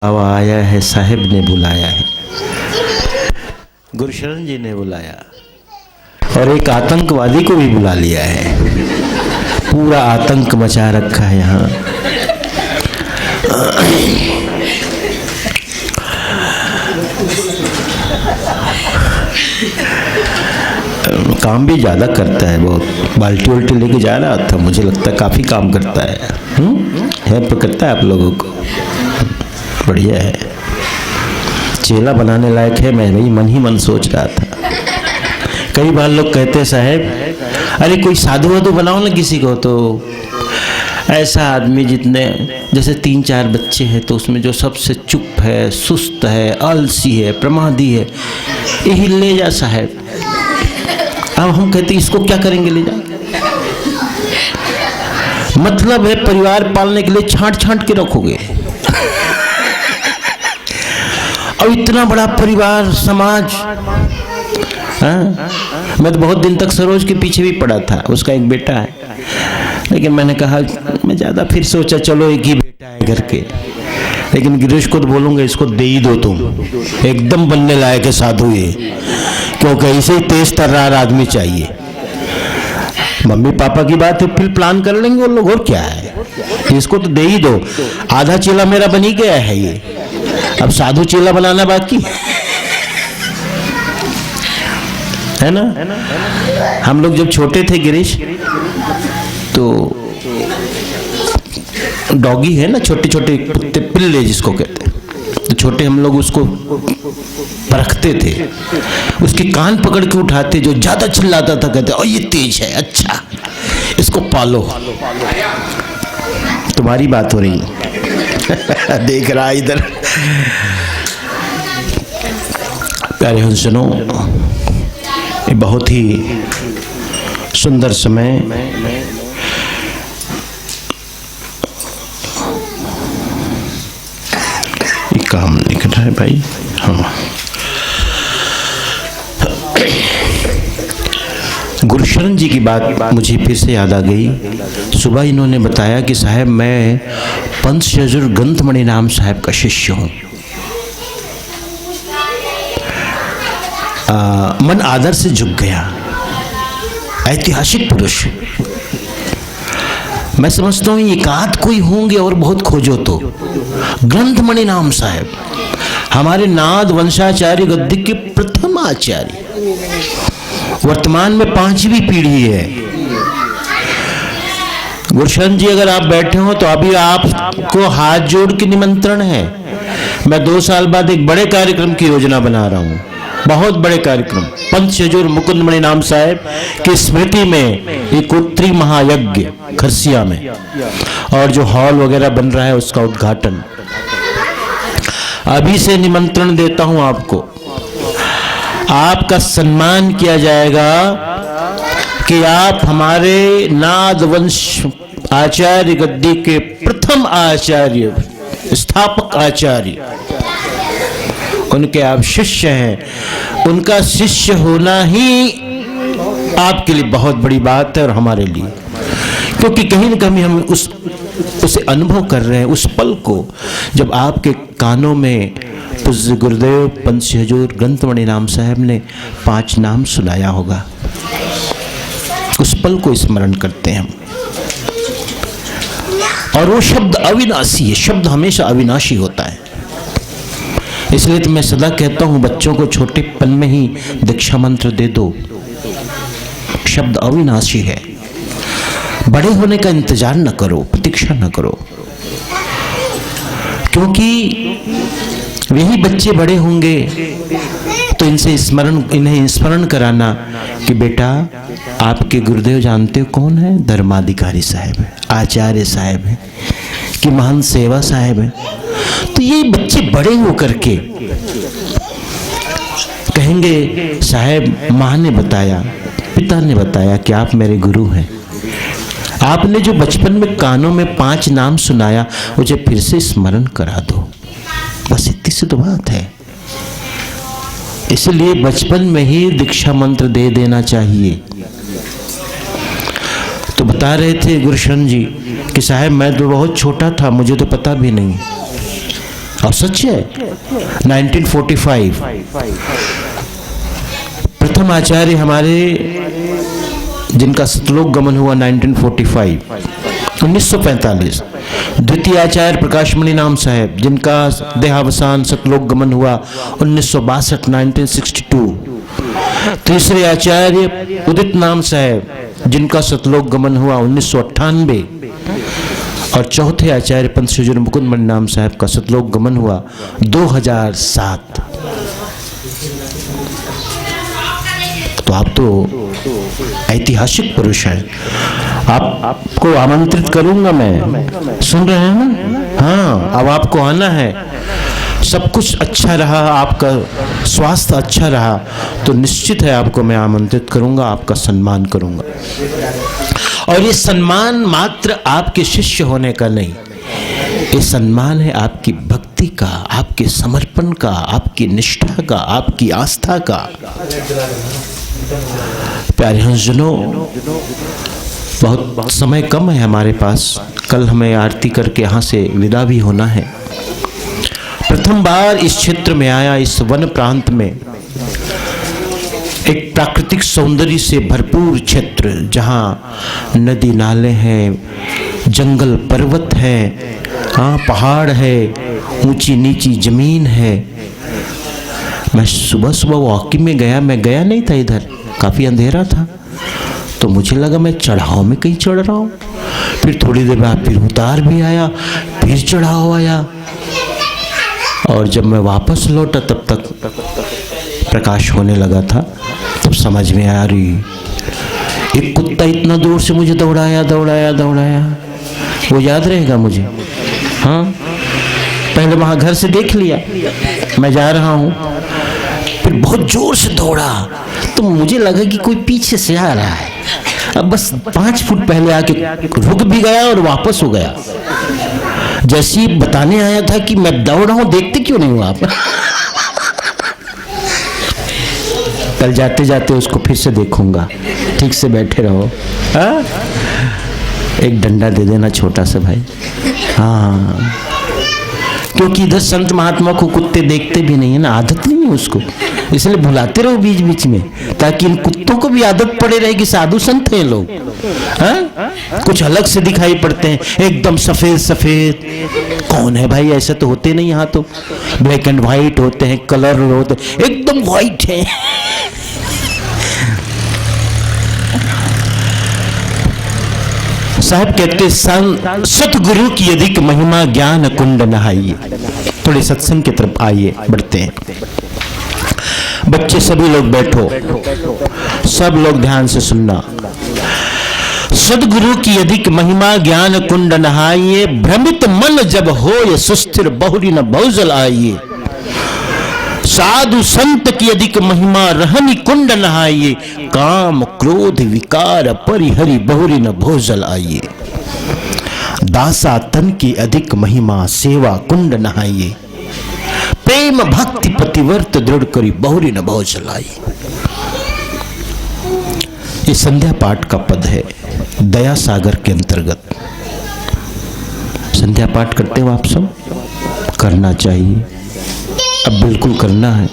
आवा आया है, साहिब ने बुलाया है, गुरशरण जी ने बुलाया और एक आतंकवादी को भी बुला लिया है। पूरा आतंक मचा रखा है यहाँ। काम भी ज़्यादा करता है, बहुत बाल्टी उल्टी लेके जा रहा था, मुझे लगता है काफ़ी काम करता है। हेल्प करता है आप लोगों को, बढ़िया है। चेला बनाने लायक है। मैं भाई मन ही मन सोच रहा था। कई बार लोग कहते हैं साहब अरे कोई साधु वाधु बनाओ ना किसी को, तो ऐसा आदमी जितने जैसे 3-4 बच्चे हैं तो उसमें जो सबसे चुप है, सुस्त है, आलसी है, प्रमादी है, यही ले जा साहब। अब हम कहते हैं इसको क्या करेंगे, ले जा। मतलब है परिवार पालने के लिए छांट छांट के रखोगे। और इतना बड़ा परिवार, समाज। मैं तो बहुत दिन तक सरोज के पीछे भी पड़ा था, उसका एक बेटा है, लेकिन मैंने कहा मैं ज़्यादा फिर सोचा चलो एक ही बेटा है घर के, लेकिन गिरीश को तो बोलूँगा इसको दे ही दो, तुम एकदम बनने लायक है साधु ये, क्योंकि ऐसे ही तेज तर्रार आदमी चाहिए। मम्मी पापा की बात है, फिर प्लान कर लेंगे वो लोग, और क्या है, इसको तो दे ही दो। आधा चेला मेरा बन ही गया है ये, अब साधु चेला बनाना बाकी है ना। हम लोग जब छोटे थे गिरीश, तो डॉगी है ना, छोटे छोटे कुत्ते, पिल्ले जिसको कहते हैं, तो छोटे हम लोग उसको परखते थे, उसके कान पकड़ के उठाते, जो ज्यादा चिल्लाता था कहते ओ ये तेज है, अच्छा इसको पालो। तुम्हारी बात हो रही है। देख रहा इधर। प्यारे हंसनो, ये बहुत ही सुंदर समय, ये काम निकल रहा है भाई। हाँ, गुरशरण जी की बात मुझे फिर से याद आ गई। सुबह इन्होंने बताया कि साहब मैं पंत शजूर ग्रंथमणि नाम साहब का शिष्य हूँ। मन आदर से झुक गया। ऐतिहासिक पुरुष, मैं समझता हूँ एकाध कोई होंगे और बहुत खोजो तो। ग्रंथमणि नाम साहब हमारे नाद वंशाचार्य गद्दी के प्रथम आचार्य, वर्तमान में 5वीं पीढ़ी है। गुरशरण जी अगर आप बैठे हो तो अभी आपको हाथ जोड़ के निमंत्रण है। मैं 2 साल बाद एक बड़े कार्यक्रम की योजना बना रहा हूँ, बहुत बड़े कार्यक्रम। पंत शजूर मुकुंदमणि नाम साहब की स्मृति में एक उत्तरी महायज्ञ खरसिया में, और जो हॉल वगैरह बन रहा है उसका उद्घाटन। अभी से निमंत्रण देता हूं आपको, आपका सम्मान किया जाएगा कि आप हमारे नाद वंश आचार्य गद्दी के प्रथम आचार्य, स्थापक आचार्य, उनके आप शिष्य हैं। उनका शिष्य होना ही आपके लिए बहुत बड़ी बात है और हमारे लिए, क्योंकि कहीं न कहीं हम उसे अनुभव कर रहे हैं, उस पल को जब आपके कानों में पूज्य गुरुदेव पंत शजूर ग्रंथमणि नाम साहब ने 5 नाम सुनाया होगा, उस पल को स्मरण करते हैं हम। और वो शब्द अविनाशी है, शब्द हमेशा अविनाशी होता है। इसलिए तो मैं सदा कहता हूं बच्चों को छोटेपन में ही दीक्षा मंत्र दे दो, शब्द अविनाशी है। बड़े होने का इंतजार न करो, प्रतीक्षा न करो, क्योंकि वही बच्चे बड़े होंगे तो इन्हें स्मरण कराना कि बेटा आपके गुरुदेव जानते हो कौन है, धर्माधिकारी साहब है, आचार्य साहब है, कि महान सेवा साहब है। तो ये बच्चे बड़े होकर के कहेंगे साहब माँ ने बताया, पिता ने बताया कि आप मेरे गुरु हैं। आपने जो बचपन में कानों में 5 नाम सुनाया मुझे फिर से स्मरण करा दो, बस इतनी सी तो बात है। इसलिए बचपन में ही दीक्षा मंत्र दे देना चाहिए। तो बता रहे थे गुरशरण जी कि साहब मैं तो बहुत छोटा था, मुझे तो पता भी नहीं। और सच है। 1945 प्रथम आचार्य हमारे जिनका सतलोक गमन हुआ 1945। द्वितीय आचार्य प्रकाशमणि नाम साहेब जिनका देहावसान सतलोक गमन हुआ 1962। तीसरे आचार्य उदित नाम साहेब जिनका सतलोक गमन हुआ 1998। और चौथे आचार्य पंत श्री मुकुंद मणि नाम साहब का सतलोक गमन हुआ 2007। तो आप तो ऐतिहासिक पुरुष हैं। आपको आमंत्रित करूंगा मैं, सुन रहे हैं ना? हाँ, अब आपको आना है। सब कुछ अच्छा रहा, आपका स्वास्थ्य अच्छा रहा तो निश्चित है आपको मैं आमंत्रित करूंगा, आपका सम्मान करूंगा। और ये सम्मान मात्र आपके शिष्य होने का नहीं, ये सम्मान है आपकी भक्ति का, आपके समर्पण का, आपकी निष्ठा का, आपकी आस्था का। प्यारे हंसजनों, बहुत समय कम है हमारे पास। कल हमें आरती करके यहाँ से विदा भी होना है। प्रथम बार इस क्षेत्र में आया, इस वन प्रांत में, एक प्राकृतिक सौंदर्य से भरपूर क्षेत्र जहाँ नदी नाले हैं, जंगल पर्वत है, हाँ पहाड़ है, ऊंची नीची जमीन है। मैं सुबह सुबह वॉकिंग में गया, मैं गया नहीं था इधर, काफ़ी अंधेरा था, तो मुझे लगा मैं चढ़ाव में कहीं चढ़ रहा हूँ। फिर थोड़ी देर बाद फिर उतार भी आया, फिर चढ़ाव आया, और जब मैं वापस लौटा तब तक प्रकाश होने लगा था। तब समझ में आ रही, एक कुत्ता इतना दूर से मुझे दौड़ाया दौड़ाया दौड़ाया, वो याद रहेगा मुझे। हाँ, पहले वहाँ घर से देख लिया मैं जा रहा हूँ, फिर बहुत जोर से दौड़ा तो मुझे लगा कि कोई पीछे से आ रहा है। अब बस 5 फुट पहले आके रुक भी गया और वापस हो गया। जैसे ही बताने आया था कि मैं दौड़ रहा हूं, देखते क्यों नहीं हो आप? कल जाते जाते उसको फिर से देखूंगा। ठीक से बैठे रहो। हाँ? एक डंडा दे देना छोटा सा भाई। हाँ, क्योंकि इधर संत महात्मा को कुत्ते देखते भी नहीं है ना, आदत नहीं है उसको, इसलिए बुलाते रहो बीच बीच में, ताकि इन कुत्तों को भी आदत पड़े रहे कि साधु संत हैं लोग। हाँ? कुछ अलग से दिखाई पड़ते हैं, एकदम सफेद सफेद। कौन है भाई? ऐसे तो होते नहीं, यहाँ तो ब्लैक एंड व्हाइट होते हैं, कलर होते हैं, एकदम व्हाइट है। साहब कहते सतगुरु की अधिक महिमा ज्ञान कुंड नहाइए। थोड़े सत्संग की तरफ आइए, बढ़ते हैं। बच्चे सभी लोग बैठो, सब लोग ध्यान से सुनना। सदगुरु की अधिक महिमा ज्ञान कुंड नहाइए, भ्रमित मन जब होय सुस्थिर बहुरी न बहुजल आइए। साधु संत की अधिक महिमा रहनी कुंड नहाइए, काम क्रोध विकार परिहरि बहुरी न भोजल आइए। दासा तन की अधिक महिमा सेवा कुंड नहाइए, प्रेम भक्ति प्रतिवर्त दृढ़ करी बहुरी न भोजल आइए। ये संध्या पाठ का पद है, दया सागर के अंतर्गत। संध्या पाठ करते हो आप सब? करना चाहिए, अब बिल्कुल करना है।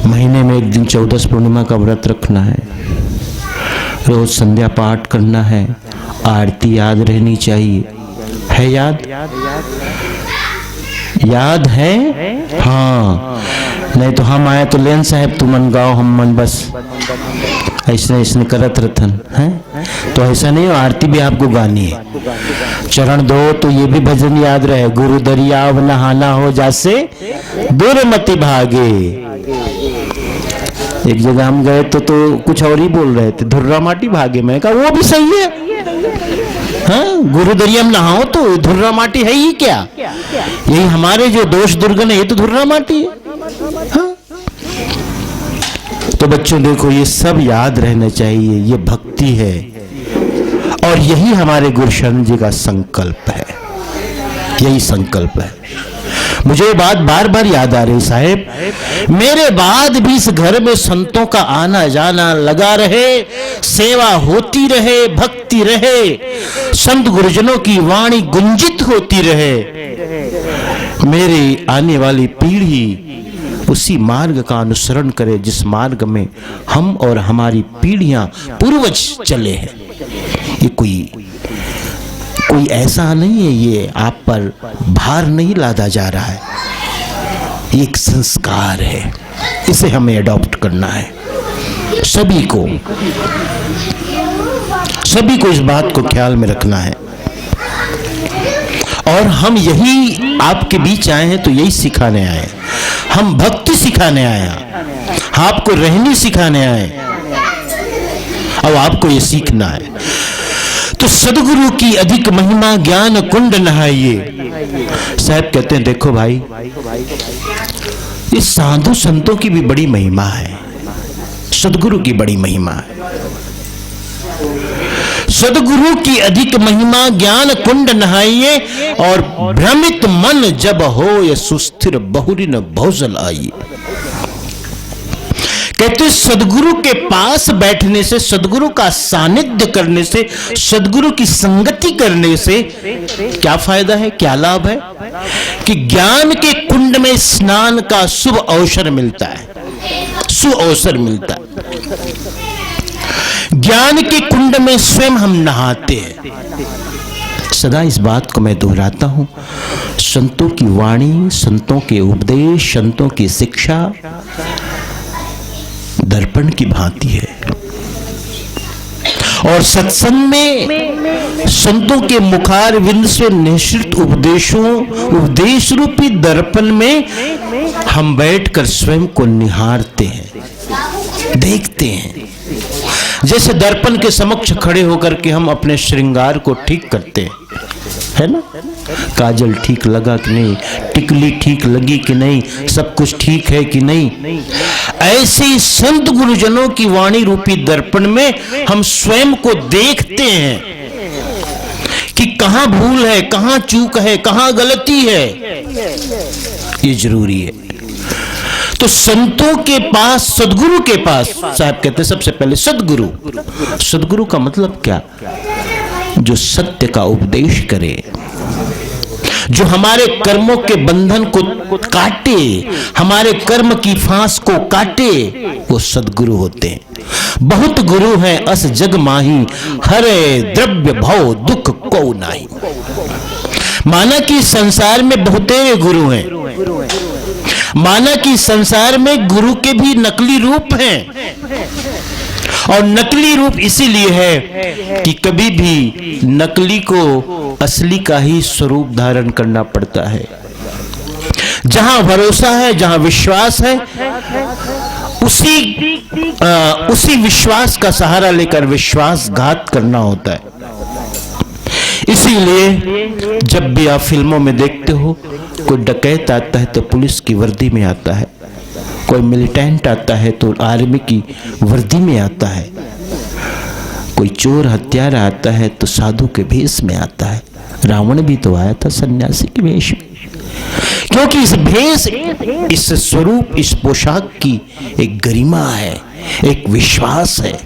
महीने में एक दिन 14 पूर्णिमा का व्रत रखना है, रोज संध्या पाठ करना है, आरती याद रहनी चाहिए। है याद? याद है? हाँ, नहीं तो हम आए तो लेन साहब तू मन गाओ, हम मन बस ऐसे ऐसे करत रथन है। तो ऐसा नहीं हो, आरती भी आपको गानी है। चरण दो तो ये भी भजन याद रहे, गुरु दरियाव नहाना हो जासे दुर्मति भागे। एक जगह हम गए तो कुछ और ही बोल रहे थे, धुर्रा माटी भागे। मैं कहा वो भी सही है। हाँ, गुरु दरिया में नहाओ तो धुर्रा माटी है ही क्या? यही हमारे जो दोष दुर्गुण है, ये तो धुर्रा माटी है। हाँ? तो बच्चों देखो, ये सब याद रहना चाहिए, ये भक्ति है और यही हमारे गुरुशरण जी का संकल्प है, यही संकल्प है। मुझे बात बार बार याद आ रही साहेब, मेरे बाद भी इस घर में संतों का आना जाना लगा रहे, सेवा होती रहे, भक्ति रहे, संत गुरुजनों की वाणी गुंजित होती रहे। मेरी आने वाली पीढ़ी उसी मार्ग का अनुसरण करे जिस मार्ग में हम और हमारी पीढ़ियां पूर्वज चले हैं। ये कोई ऐसा नहीं है, ये आप पर भार नहीं लादा जा रहा है, ये एक संस्कार है, इसे हमें अडॉप्ट करना है। सभी को इस बात को ख्याल में रखना है। और हम यही आपके बीच आए हैं तो यही सिखाने आए, हम भक्ति सिखाने आए हैं, आपको रहनी सिखाने आए, अब आपको ये सीखना है। तो सदगुरु की अधिक महिमा ज्ञान कुंड नहाइए। साहब कहते हैं देखो भाई, इस साधु संतों की भी बड़ी महिमा है, सदगुरु की बड़ी महिमा है। सदगुरु की अधिक महिमा ज्ञान कुंड नहाइए, और भ्रमित मन जब हो ये सुस्थिर बहुरिन भौजल आइए। कहते सदगुरु के पास बैठने से, सदगुरु का सानिध्य करने से, सदगुरु की संगति करने से क्या फायदा है, क्या लाभ है? कि ज्ञान के कुंड में स्नान का शुभ अवसर मिलता है, सुअवसर मिलता है। ज्ञान के कुंड में स्वयं हम नहाते हैं। सदा इस बात को मैं दोहराता हूं, संतों की वाणी, संतों के उपदेश, संतों की शिक्षा दर्पण की भांति है। और सत्संग में संतों के मुखार विंद से निश्चित उपदेश रूपी दर्पण में हम बैठकर स्वयं को निहारते हैं, देखते हैं। जैसे दर्पण के समक्ष खड़े होकर के हम अपने श्रृंगार को ठीक करते हैं, है ना, काजल ठीक लगा कि नहीं, टिकली ठीक लगी कि नहीं, सब कुछ ठीक है कि नहीं। ऐसे ही संत गुरुजनों की वाणी रूपी दर्पण में हम स्वयं को देखते हैं कि कहां भूल है, कहां चूक है, कहां गलती है। ये जरूरी है। तो संतों के पास, सदगुरु के पास, साहब कहते हैं सबसे पहले सदगुरु। सदगुरु का मतलब क्या? जो सत्य का उपदेश करे, जो हमारे कर्मों के बंधन को काटे, हमारे कर्म की फांस को काटे, वो सदगुरु होते हैं। बहुत गुरु हैं अस जग माही, हरे द्रव्य भव दुख को नाही। माना कि संसार में बहुतेरे गुरु हैं, माना कि संसार में गुरु के भी नकली रूप हैं। और नकली रूप इसीलिए है कि कभी भी नकली को असली का ही स्वरूप धारण करना पड़ता है। जहां भरोसा है, जहां विश्वास है, उसी विश्वास का सहारा लेकर विश्वासघात करना होता है। इसीलिए जब भी आप फिल्मों में देखते हो, कोई डकैत आता है तो पुलिस की वर्दी में आता है, कोई मिलिटेंट आता है तो आर्मी की वर्दी में आता है, कोई चोर हत्यारा आता है तो साधु के भेष में आता है। रावण भी तो आया था सन्यासी के वेश में, क्योंकि इस भेष, इस स्वरूप, इस पोशाक की एक गरिमा है, एक विश्वास है।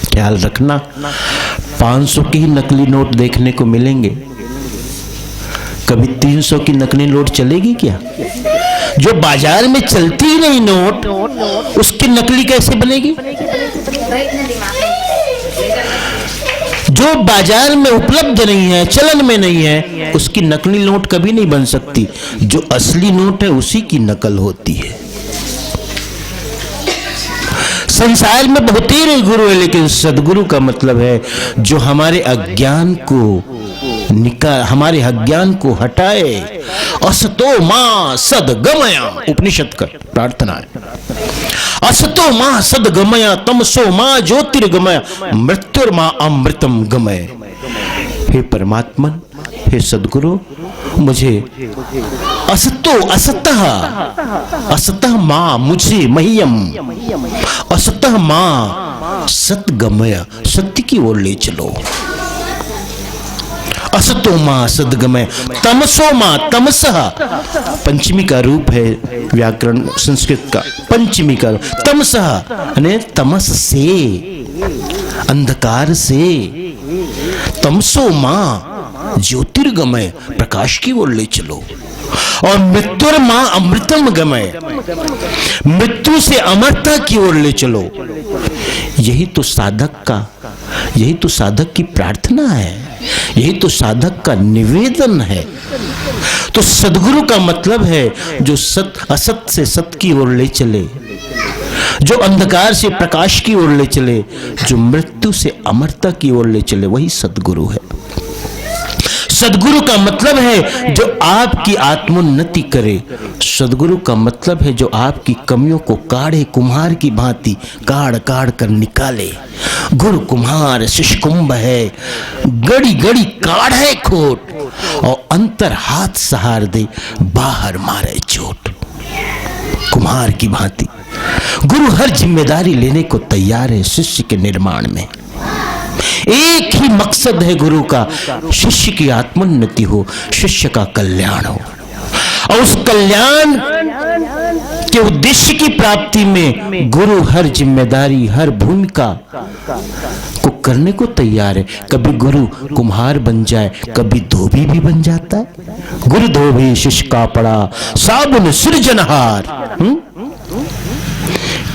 ख्याल रखना, 500 की ही नकली नोट देखने को मिलेंगे, कभी 300 की नकली नोट चलेगी क्या? जो बाजार में चलती ही नहीं नोट, उसकी नकली कैसे बनेगी? जो बाजार में उपलब्ध नहीं है, चलन में नहीं है, उसकी नकली नोट कभी नहीं बन सकती। जो असली नोट है उसी की नकल होती है। संसार में बहुतेरे गुरु है, लेकिन सदगुरु का मतलब है जो हमारे अज्ञान को हटाए। असतो मां सदगमया, उपनिषद का प्रार्थना है। असतो मां सदगमया, तमसो मां ज्योतिर्गमया, मृत्युर्मां अमृतम गमय। हे परमात्मन, हे सदगुरु, मुझे असतः मां, मुझे मह्यम असतः मां सतगमय, सत्य की ओर ले चलो। असतो मां सदगमय, तमसो मां, तमसः पंचमी का रूप है व्याकरण संस्कृत का, पंचमी का तमसः यानी तमस से, अंधकार से। तमसो मां ज्योतिर्गमय, प्रकाश की ओर ले चलो। और मृत्युर्मा अमृतम गमय, मृत्यु से अमरता की ओर ले चलो। यही तो साधक की प्रार्थना है, यही तो साधक का निवेदन है। तो सद्गुरु का मतलब है जो असत से सत की ओर ले चले, जो अंधकार से प्रकाश की ओर ले चले, जो मृत्यु से अमरता की ओर ले चले, वही सद्गुरु है। सद्गुरु का मतलब है जो आपकी आत्मोन्नति करे। सद्गुरु का मतलब है जो आपकी कमियों को काढ़े कुम्हार की भांति काढ़ काढ़ कर निकाले। गुरु कुम्हार शिष्य कुंभ है, गड़ी गड़ी काढ़े खोट, और अंतर हाथ सहार दे, बाहर मारे चोट। कुम्हार की भांति गुरु हर जिम्मेदारी लेने को तैयार है शिष्य के निर्माण में। एक ही मकसद है गुरु का, शिष्य की आत्मोन्नति हो, शिष्य का कल्याण हो। और उस कल्याण के उद्देश्य की प्राप्ति में गुरु हर जिम्मेदारी, हर भूमिका को करने को तैयार है। कभी गुरु कुम्हार बन जाए, कभी धोबी भी बन जाता है। गुरु धोबी शिष्य का पड़ा, साबुन सृजनहार।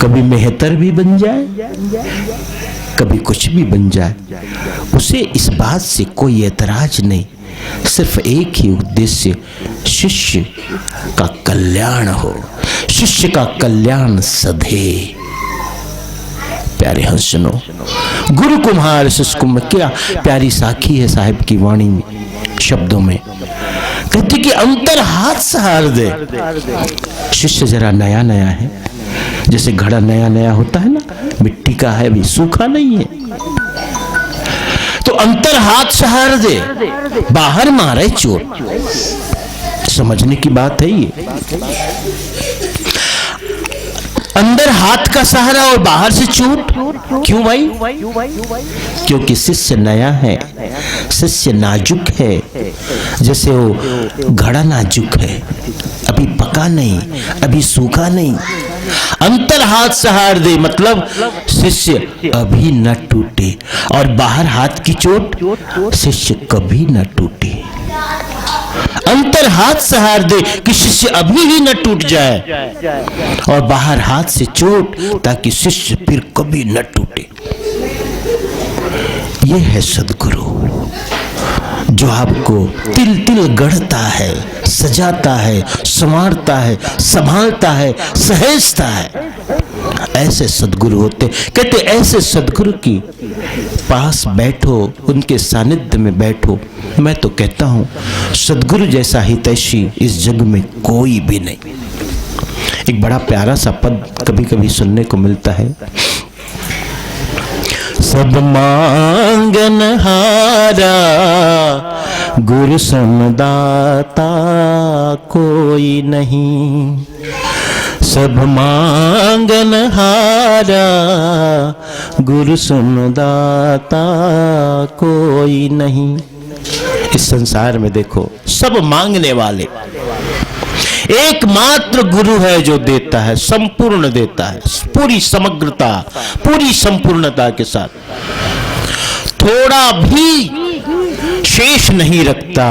कभी मेहतर भी बन जाए, कभी कुछ भी बन जाए, उसे इस बात से कोई एतराज नहीं। सिर्फ एक ही उद्देश्य, शिष्य का कल्याण हो, शिष्य का कल्याण सधे। प्यारे हंसनो, गुरु कुम्हार शिष्य कुंभ, क्या प्यारी साखी है साहिब की वाणी में, शब्दों में। कहते कि अंतर हाथ सहार दे। शिष्य जरा नया नया है, जैसे घड़ा नया नया होता है ना, मिट्टी का है, भी सूखा नहीं है, तो अंतर हाथ सहार दे, बाहर मारे चोट। समझने की बात है ये। अंदर हाथ का सहारा और बाहर से चोट। क्यों भाई? क्योंकि शिष्य नया है, शिष्य नाजुक है, जैसे वो घड़ा नाजुक है, अभी पका नहीं, अभी सूखा नहीं। अंतर हाथ सहार दे मतलब शिष्य अभी न टूटे, और बाहर हाथ की चोट, शिष्य कभी न टूटे। अंतर हाथ सहार दे कि शिष्य अभी ही न टूट जाए, और बाहर हाथ से चोट, ताकि शिष्य फिर कभी न टूटे। यह है सद्गुरु, जो आपको तिल तिल गढ़ता है, सजाता है, संवारता है, संभालता है, सहेजता है। ऐसे सद्गुरु होते। कहते ऐसे सद्गुरु की पास बैठो, उनके सानिध्य में बैठो। मैं तो कहता हूं सद्गुरु जैसा हितैषी इस जग में कोई भी नहीं। एक बड़ा प्यारा सा पद कभी कभी सुनने को मिलता है, सब मांगन हारा गुरु समदाता कोई नहीं। सब मांगन हारा गुरु समदाता कोई नहीं। इस संसार में देखो सब मांगने वाले, एकमात्र गुरु है जो देता है, संपूर्ण देता है, पूरी समग्रता, पूरी संपूर्णता के साथ, थोड़ा भी शेष नहीं रखता।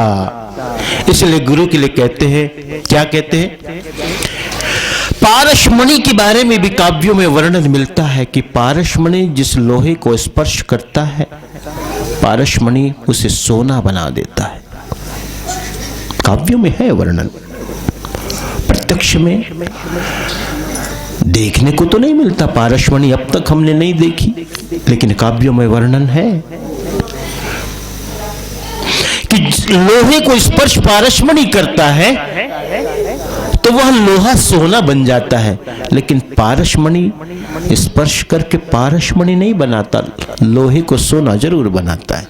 इसलिए गुरु के लिए कहते हैं, क्या कहते हैं? पारसमणि के बारे में भी काव्यों में वर्णन मिलता है कि पारसमणि जिस लोहे को स्पर्श करता है, पारसमणि उसे सोना बना देता है। काव्यों में है वर्णन, प्रत्यक्ष में देखने को तो नहीं मिलता पारसमणि, अब तक हमने नहीं देखी, लेकिन काव्यों में वर्णन है कि लोहे को स्पर्श पारसमणि करता है तो वह लोहा सोना बन जाता है। लेकिन पारसमणि स्पर्श करके पारसमणि नहीं बनाता, लोहे को सोना जरूर बनाता है।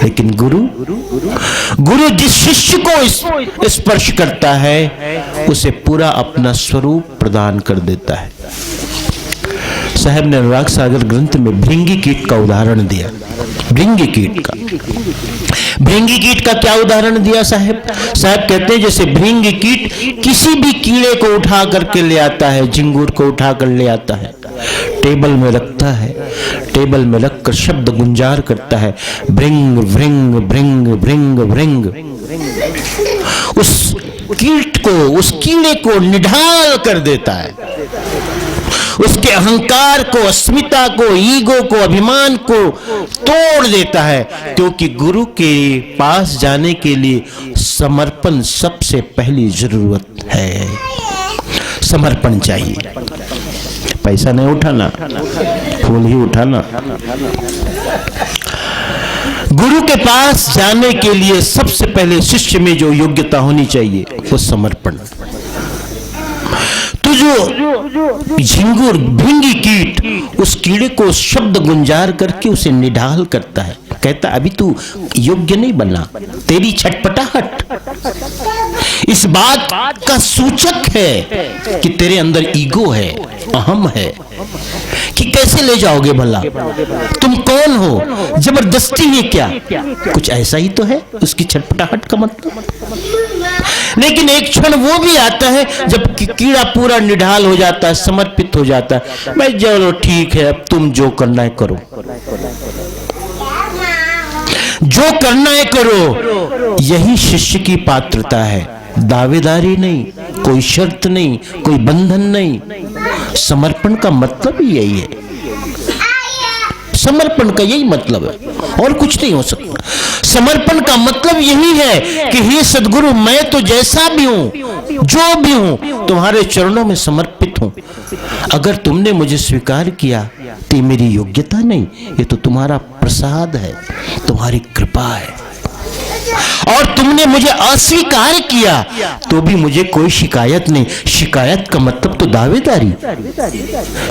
लेकिन गुरु जिस शिष्य को स्पर्श करता है उसे पूरा अपना स्वरूप प्रदान कर देता है। साहब ने अनुराग सागर ग्रंथ में भृंगी कीट का उदाहरण दिया। भृंगी कीट का, भृंगी कीट का क्या उदाहरण दिया साहब? साहब कहते हैं जैसे भृंगी कीट किसी भी कीड़े को उठा करके ले आता है, झिंगुर को उठा कर ले आता है, टेबल में रखता है, टेबल में रखकर शब्द गुंजार करता है, भृंग भृंग भृंग भृंग भृंग। उस कीट को, उस कीड़े को निढाल कर देता है, उसके अहंकार को, अस्मिता को, ईगो को, अभिमान को तोड़ देता है। क्योंकि गुरु के पास जाने के लिए समर्पण सबसे पहली जरूरत है। समर्पण चाहिए, पैसा नहीं उठाना, फूल ही उठाना। गुरु के पास जाने के लिए सबसे पहले शिष्य में जो योग्यता होनी चाहिए वो समर्पण। तो जो झिंगुर, भृंगी कीट उस कीड़े को शब्द गुंजार करके उसे निढाल करता है, कहता अभी तू योग्य नहीं बना, तेरी छटपटाहट इस बात का सूचक है कि तेरे अंदर ईगो है, अहम है, कि कैसे ले जाओगे भला, तुम कौन हो, जबरदस्ती है क्या? कुछ ऐसा ही तो है उसकी छटपटाहट का मतलब। लेकिन एक क्षण वो भी आता है जब कीड़ा पूरा निढाल हो जाता है, समर्पित हो जाता है, भाई चलो ठीक है, अब तुम जो करना है करो, जो करना है करो। यही शिष्य की पात्रता है, दावेदारी नहीं, कोई शर्त नहीं, कोई बंधन नहीं। समर्पण का मतलब ही यही है, समर्पण का यही मतलब है, और कुछ नहीं हो सकता। समर्पण का मतलब यही है कि हे सद्गुरु, मैं तो जैसा भी हूं, जो भी हूं, तुम्हारे चरणों में समर्पित हूं। अगर तुमने मुझे स्वीकार किया तो ये मेरी योग्यता नहीं, ये तो तुम्हारा प्रसाद है, तुम्हारी कृपा है। और तुमने मुझे अस्वीकार किया तो भी मुझे कोई शिकायत नहीं। शिकायत का मतलब तो दावेदारी,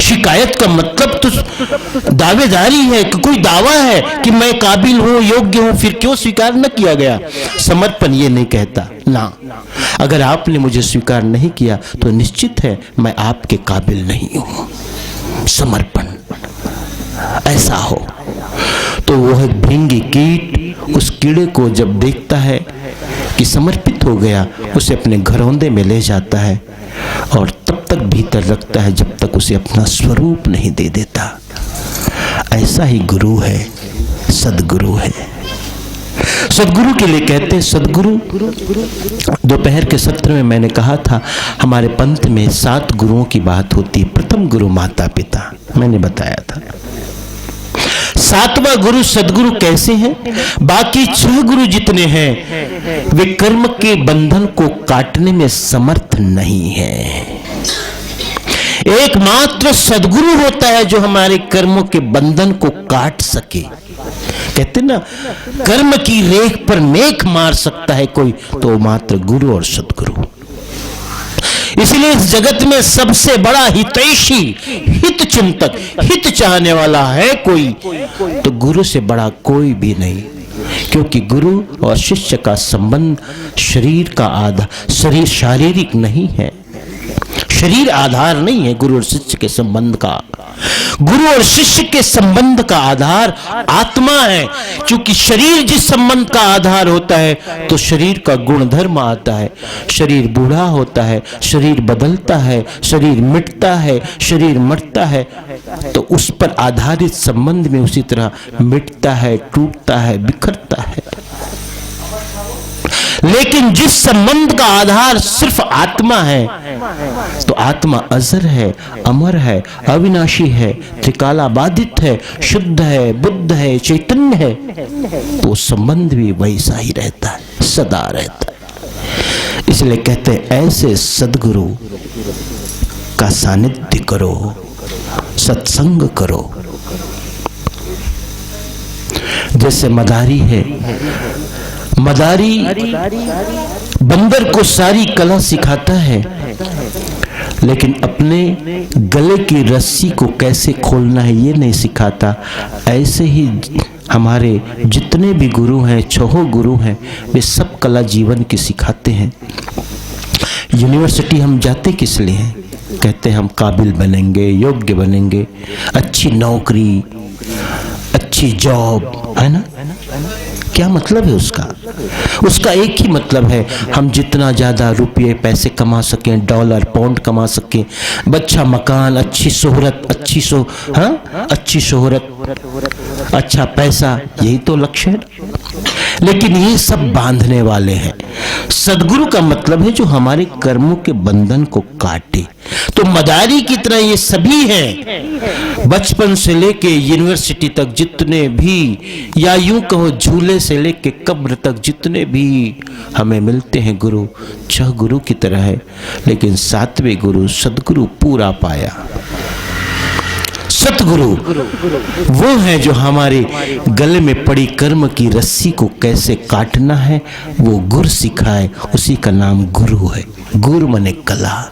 शिकायत का मतलब तो दावेदारी है कि कोई दावा है कि मैं काबिल हूं, योग्य हूं, फिर क्यों स्वीकार न किया गया। समर्पण ये नहीं कहता ना, अगर आपने मुझे स्वीकार नहीं किया तो निश्चित है मैं आपके काबिल नहीं हूं। समर्पण ऐसा हो तो वह भृंगी कीट उस कीड़े को जब देखता है कि समर्पित हो गया, उसे अपने घरौंदे में ले जाता है और तब तक भीतर रखता है जब तक उसे अपना स्वरूप नहीं दे देता। ऐसा ही गुरु है, सद्गुरु है। सद्गुरु के लिए कहते हैं, सद्गुरु, दोपहर के सत्र में मैंने कहा था हमारे पंथ में 7 गुरुओं की बात होती है। प्रथम गुरु माता पिता, मैंने बताया था। 7वां गुरु सद्गुरु कैसे हैं? बाकी 6 गुरु जितने हैं वे कर्म के बंधन को काटने में समर्थ नहीं है। एकमात्र सद्गुरु होता है जो हमारे कर्मों के बंधन को काट सके। कहते ना, कर्म की रेख पर मेख मार सकता है कोई, तो मात्र गुरु और सद्गुरु। इसलिए इस जगत में सबसे बड़ा हितैषी, हित चिंतक, हित चाहने वाला है कोई तो गुरु से बड़ा कोई भी नहीं। क्योंकि गुरु और शिष्य का संबंध शरीर का आधार, शरीर शारीरिक नहीं है, शरीर आधार नहीं है गुरु और शिष्य के संबंध का। गुरु और शिष्य के संबंध का आधार आत्मा है। क्योंकि शरीर जिस संबंध का आधार होता है तो शरीर का गुणधर्म आता है। शरीर बूढ़ा होता है, शरीर बदलता है, शरीर मिटता है, शरीर मरता है, तो उस पर आधारित संबंध में उसी तरह मिटता है, टूटता है, बिखरता है। लेकिन जिस संबंध का आधार सिर्फ आत्मा है तो आत्मा अजर है, अमर है, अविनाशी है, त्रिकाला बाधित है, शुद्ध है, बुद्ध है, चैतन्य है, तो संबंध भी वैसा ही रहता है, सदा रहता है। इसलिए कहते हैं ऐसे सद्गुरु का सानिध्य करो, सत्संग करो। जैसे मदारी है, मदारी बंदर को सारी कला सिखाता है लेकिन अपने गले की रस्सी को कैसे खोलना है ये नहीं सिखाता। ऐसे ही हमारे जितने भी गुरु हैं, 6 गुरु हैं, वे सब कला जीवन की सिखाते हैं। यूनिवर्सिटी हम जाते किस लिए हैं? कहते हैं हम काबिल बनेंगे, योग्य बनेंगे, अच्छी नौकरी, अच्छी जॉब, है ना? क्या मतलब है उसका? उसका एक ही मतलब है, हम जितना ज्यादा रुपये पैसे कमा सकें, डॉलर पाउंड कमा सकें, अच्छा मकान, अच्छी शोहरत, अच्छी शोहरत, अच्छा पैसा, यही तो लक्ष्य है। लेकिन ये सब बांधने वाले हैं। सदगुरु का मतलब है जो हमारे कर्मों के बंधन को काटे। तो मदारी की तरह ये सभी हैं, बचपन से लेके यूनिवर्सिटी तक जितने भी, या यूं कहो झूले से लेके कब्र तक जितने भी हमें मिलते हैं गुरु, 6 गुरु की तरह है। लेकिन 7वें गुरु सदगुरु पूरा पाया। सतगुरु वो है जो हमारे गले में पड़ी कर्म की रस्सी को कैसे काटना है वो गुर सिखाए, उसी का नाम गुरु है। गुर मने कला,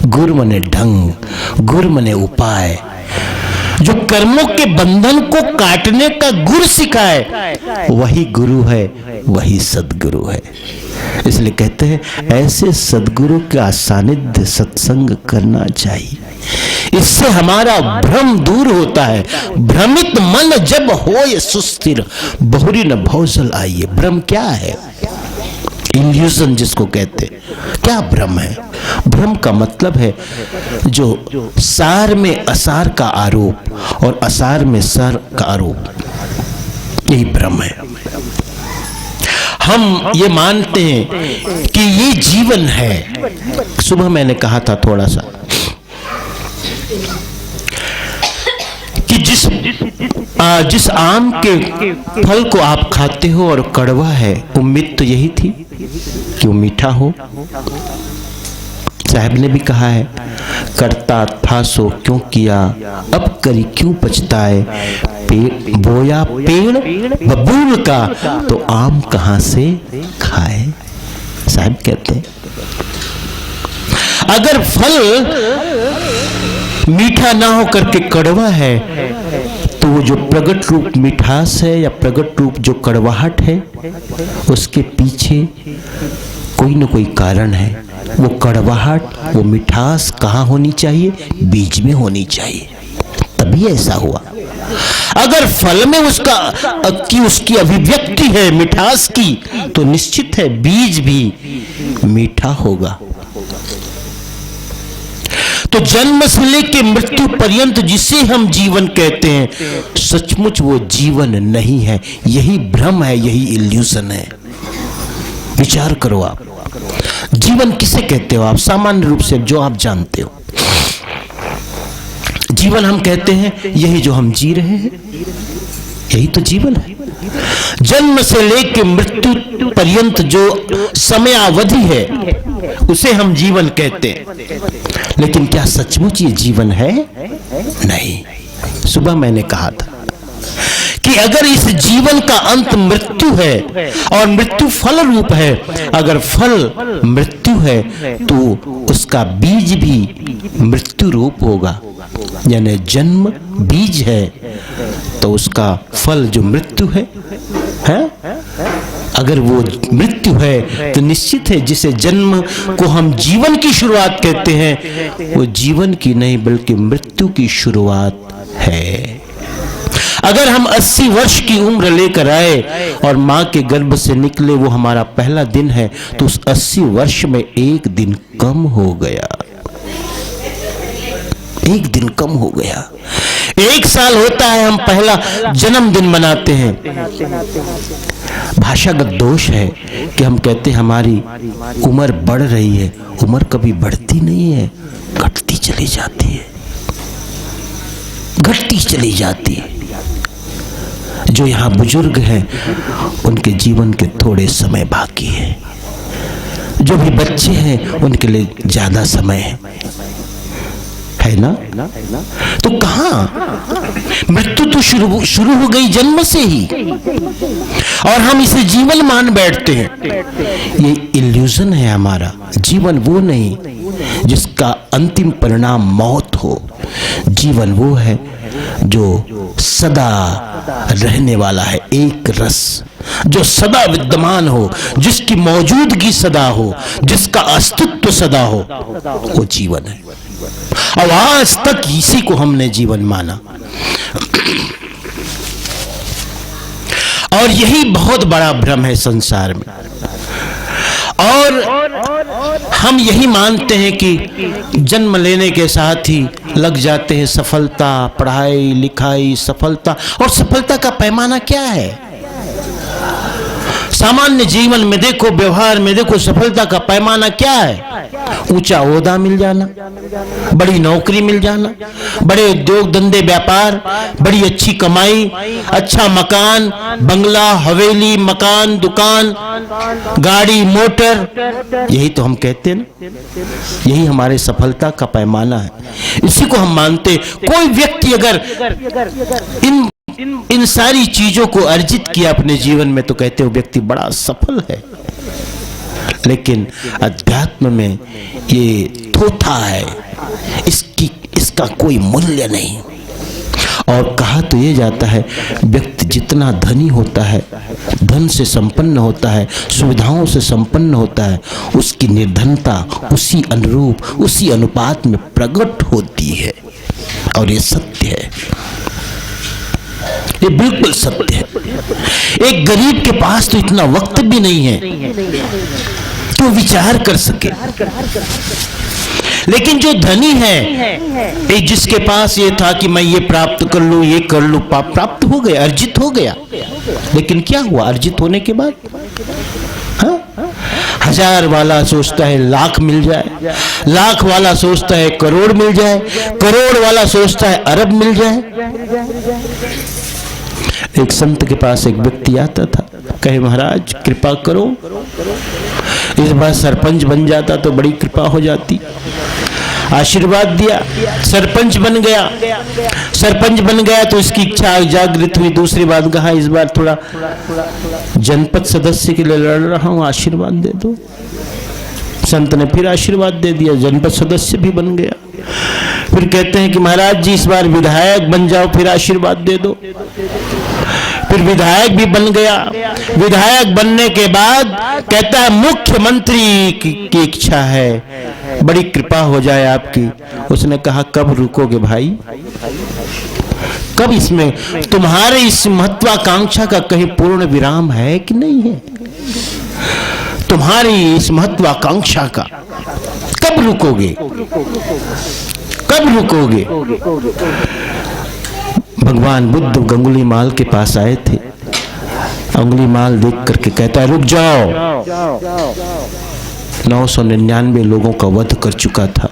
गुर मने ढंग, गुर मने उपाय। जो कर्मों के बंधन को काटने का गुर सिखाए वही गुरु है, वही सदगुरु है। इसलिए कहते हैं ऐसे सदगुरु का सानिध्य सत्संग करना चाहिए। इससे हमारा भ्रम दूर होता है। भ्रमित मन जब होए सुस्थिर, बहुरी न भौजल आइए। भ्रम क्या है? इल्यूजन जिसको कहते हैं। क्या भ्रम है? भ्रम का मतलब है जो सार में असार का आरोप और असार में सार का आरोप, यही भ्रम है। हम ये मानते हैं कि ये जीवन है। सुबह मैंने कहा था थोड़ा सा कि जिस आम के फल को आप खाते हो और कड़वा है, उम्मीद तो यही थी कि वो मीठा हो। साहब ने भी कहा है, करता था सो क्यों किया, अब करी क्यों पछताए। बोया पेड़ बबूल का तो आम कहां से खाए। साहब कहते हैं अगर फल मीठा ना हो करके कड़वा है तो वो जो प्रगट रूप मिठास है या प्रगट रूप जो कड़वाहट है उसके पीछे कोई ना कोई कारण है। वो कड़वाहट, वो मिठास कहाँ होनी चाहिए? बीज में होनी चाहिए, तभी ऐसा हुआ। अगर फल में उसकी अभिव्यक्ति है मिठास की तो निश्चित है बीज भी मीठा होगा। तो जन्म से लेकर मृत्यु पर्यंत जिसे हम जीवन कहते हैं सचमुच वो जीवन नहीं है। यही भ्रम है, यही इल्यूजन है। विचार करो आप, जीवन किसे कहते हो आप? सामान्य रूप से जो आप जानते हो जीवन हम कहते हैं यही जो हम जी रहे हैं, यही तो जीवन है। जन्म से लेकर मृत्यु पर्यंत जो समयावधि है उसे हम जीवन कहते हैं। लेकिन क्या सचमुच ये जीवन है? नहीं। सुबह मैंने कहा था कि अगर इस जीवन का अंत मृत्यु है और मृत्यु फल रूप है, अगर फल मृत्यु है तो उसका बीज भी मृत्यु रूप होगा। यानी जन्म बीज है तो उसका फल जो मृत्यु है? अगर वो मृत्यु है तो निश्चित है जिसे जन्म को हम जीवन की शुरुआत कहते हैं वो जीवन की नहीं बल्कि मृत्यु की शुरुआत है। अगर हम 80 वर्ष की उम्र लेकर आए और मां के गर्भ से निकले वो हमारा पहला दिन है तो उस 80 वर्ष में एक दिन कम हो गया, एक दिन कम हो गया। 1 साल होता है हम पहला जन्मदिन मनाते हैं। भाषागत दोष है कि हम कहते हैं हमारी उम्र बढ़ रही है। उम्र कभी बढ़ती नहीं है, घटती चली जाती है, घटती चली जाती है। जो यहाँ बुजुर्ग हैं उनके जीवन के थोड़े समय बाकी है, जो भी बच्चे हैं उनके लिए ज्यादा समय है ना? तो कहां मृत्यु तो शुरू हो गई जन्म से ही और हम इसे जीवन मान बैठते हैं। ये इल्यूजन है हमारा। जीवन वो नहीं जिसका अंतिम परिणाम मौत हो। जीवन वो है जो सदा रहने वाला है, एक रस, जो सदा विद्यमान हो, जिसकी मौजूदगी सदा हो, जिसका अस्तित्व सदा हो, वो जीवन है। और आज तक इसी को हमने जीवन माना। और यही बहुत बड़ा भ्रम है संसार में। और हम यही मानते हैं कि जन्म लेने के साथ ही लग जाते हैं सफलता, पढ़ाई लिखाई सफलता। और सफलता का पैमाना क्या है? सामान्य जीवन में देखो, व्यवहार में देखो, सफलता का पैमाना क्या है? ऊंचा ओहदा मिल जाना, बड़ी नौकरी मिल जाना, बड़े उद्योग धंधे व्यापार, बड़ी अच्छी कमाई, अच्छा मकान, बंगला, हवेली, मकान, दुकान, गाड़ी, मोटर, यही तो हम कहते हैं ना, यही हमारे सफलता का पैमाना है। इसी को हम मानते। कोई व्यक्ति अगर इन सारी चीजों को अर्जित किया अपने जीवन में तो कहते हो व्यक्ति बड़ा सफल है। लेकिन अध्यात्म में ये थोथा है, इसका कोई मूल्य नहीं। और कहा तो ये जाता है व्यक्ति जितना धनी होता है, धन से संपन्न होता है, सुविधाओं से संपन्न होता है, उसकी निर्धनता उसी अनुरूप, उसी अनुपात में प्रकट होती है। और ये सत्य है, ये बिल्कुल सत्य है। एक गरीब के पास तो इतना वक्त भी नहीं है कि वो विचार कर सके, लेकिन जो धनी है, जिसके पास ये था कि मैं ये प्राप्त कर लूं, ये कर लूं, प्राप्त हो गया, अर्जित हो गया। लेकिन क्या हुआ अर्जित होने के बाद? हाँ? 1000 वाला सोचता है लाख मिल जाए, लाख वाला सोचता है करोड़ मिल जाए, करोड़ वाला सोचता है अरब मिल जाए। एक संत के पास एक व्यक्ति आता था, कहे महाराज कृपा करो, इस बार सरपंच बन जाता तो बड़ी कृपा हो जाती। आशीर्वाद दिया, सरपंच बन गया। सरपंच बन गया तो इसकी इच्छा जागृत हुई। दूसरी बात कहा इस बार थोड़ा जनपद सदस्य के लिए लड़ रहा हूं, आशीर्वाद दे दो। संत ने फिर आशीर्वाद दे दिया, जनपद सदस्य भी बन गया। फिर कहते हैं कि महाराज जी इस बार विधायक बन जाओ, फिर आशीर्वाद दे दो। फिर विधायक भी बन गया। विधायक बनने के बाद कहता है मुख्यमंत्री की इच्छा है, बड़ी कृपा हो जाए आपकी। उसने कहा कब रुकोगे भाई, कब इसमें तुम्हारे इस महत्वाकांक्षा का कहीं पूर्ण विराम है कि नहीं है? तुम्हारी इस महत्वाकांक्षा का कब रुकोगे, कब रुकोगे? भगवान बुद्ध अंगुलीमाल के पास आए थे। अंगुलीमाल देख करके कहता है रुक जाओ। 999 लोगों का वध कर चुका था,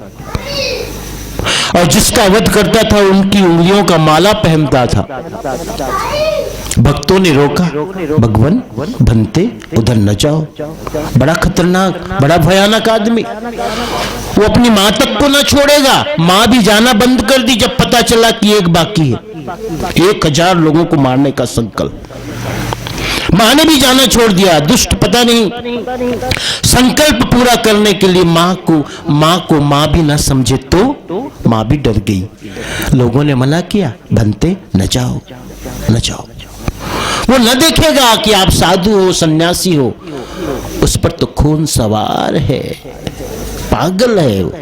और जिसका वध करता था उनकी उंगलियों का माला पहनता था। भक्तों ने रोका, भगवान बनते उधर न जाओ, बड़ा खतरनाक, बड़ा भयानक आदमी, वो अपनी मां तक को न छोड़ेगा। मां भी जाना बंद कर दी जब पता चला कि एक बाकी है। 1000 लोगों को मारने का संकल्प, मां ने भी जाना छोड़ दिया। दुष्ट पता नहीं संकल्प पूरा करने के लिए मां को मां भी न समझे तो मां भी डर गई। लोगों ने मना किया, बनते न जाओ, न जाओ। वो न देखेगा कि आप साधु हो, सन्यासी हो, उस पर तो खून सवार है, पागल है वो,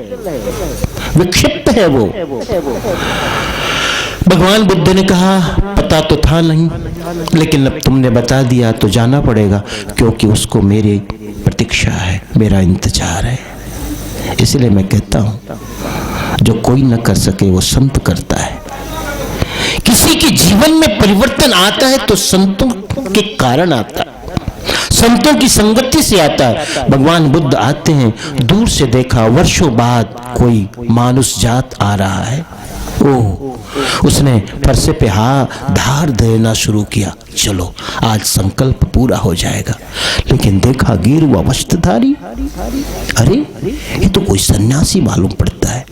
विक्षिप्त है वो। भगवान बुद्ध ने कहा पता तो था नहीं, लेकिन अब तुमने बता दिया तो जाना पड़ेगा, क्योंकि उसको मेरी प्रतीक्षा है, मेरा इंतजार है। इसलिए मैं कहता हूं जो कोई न कर सके वो संत करता है। किसी के जीवन में परिवर्तन आता है तो संतों के कारण आता है, संतों की संगति से आता है। भगवान बुद्ध आते हैं, दूर से देखा, वर्षों बाद कोई मानुष जात आ रहा है। उसने फरसे पे धार देना शुरू किया, चलो आज संकल्प पूरा हो जाएगा। लेकिन देखा गिरवा वस्त्रधारी, अरे ये तो कोई सन्यासी मालूम पड़ता है।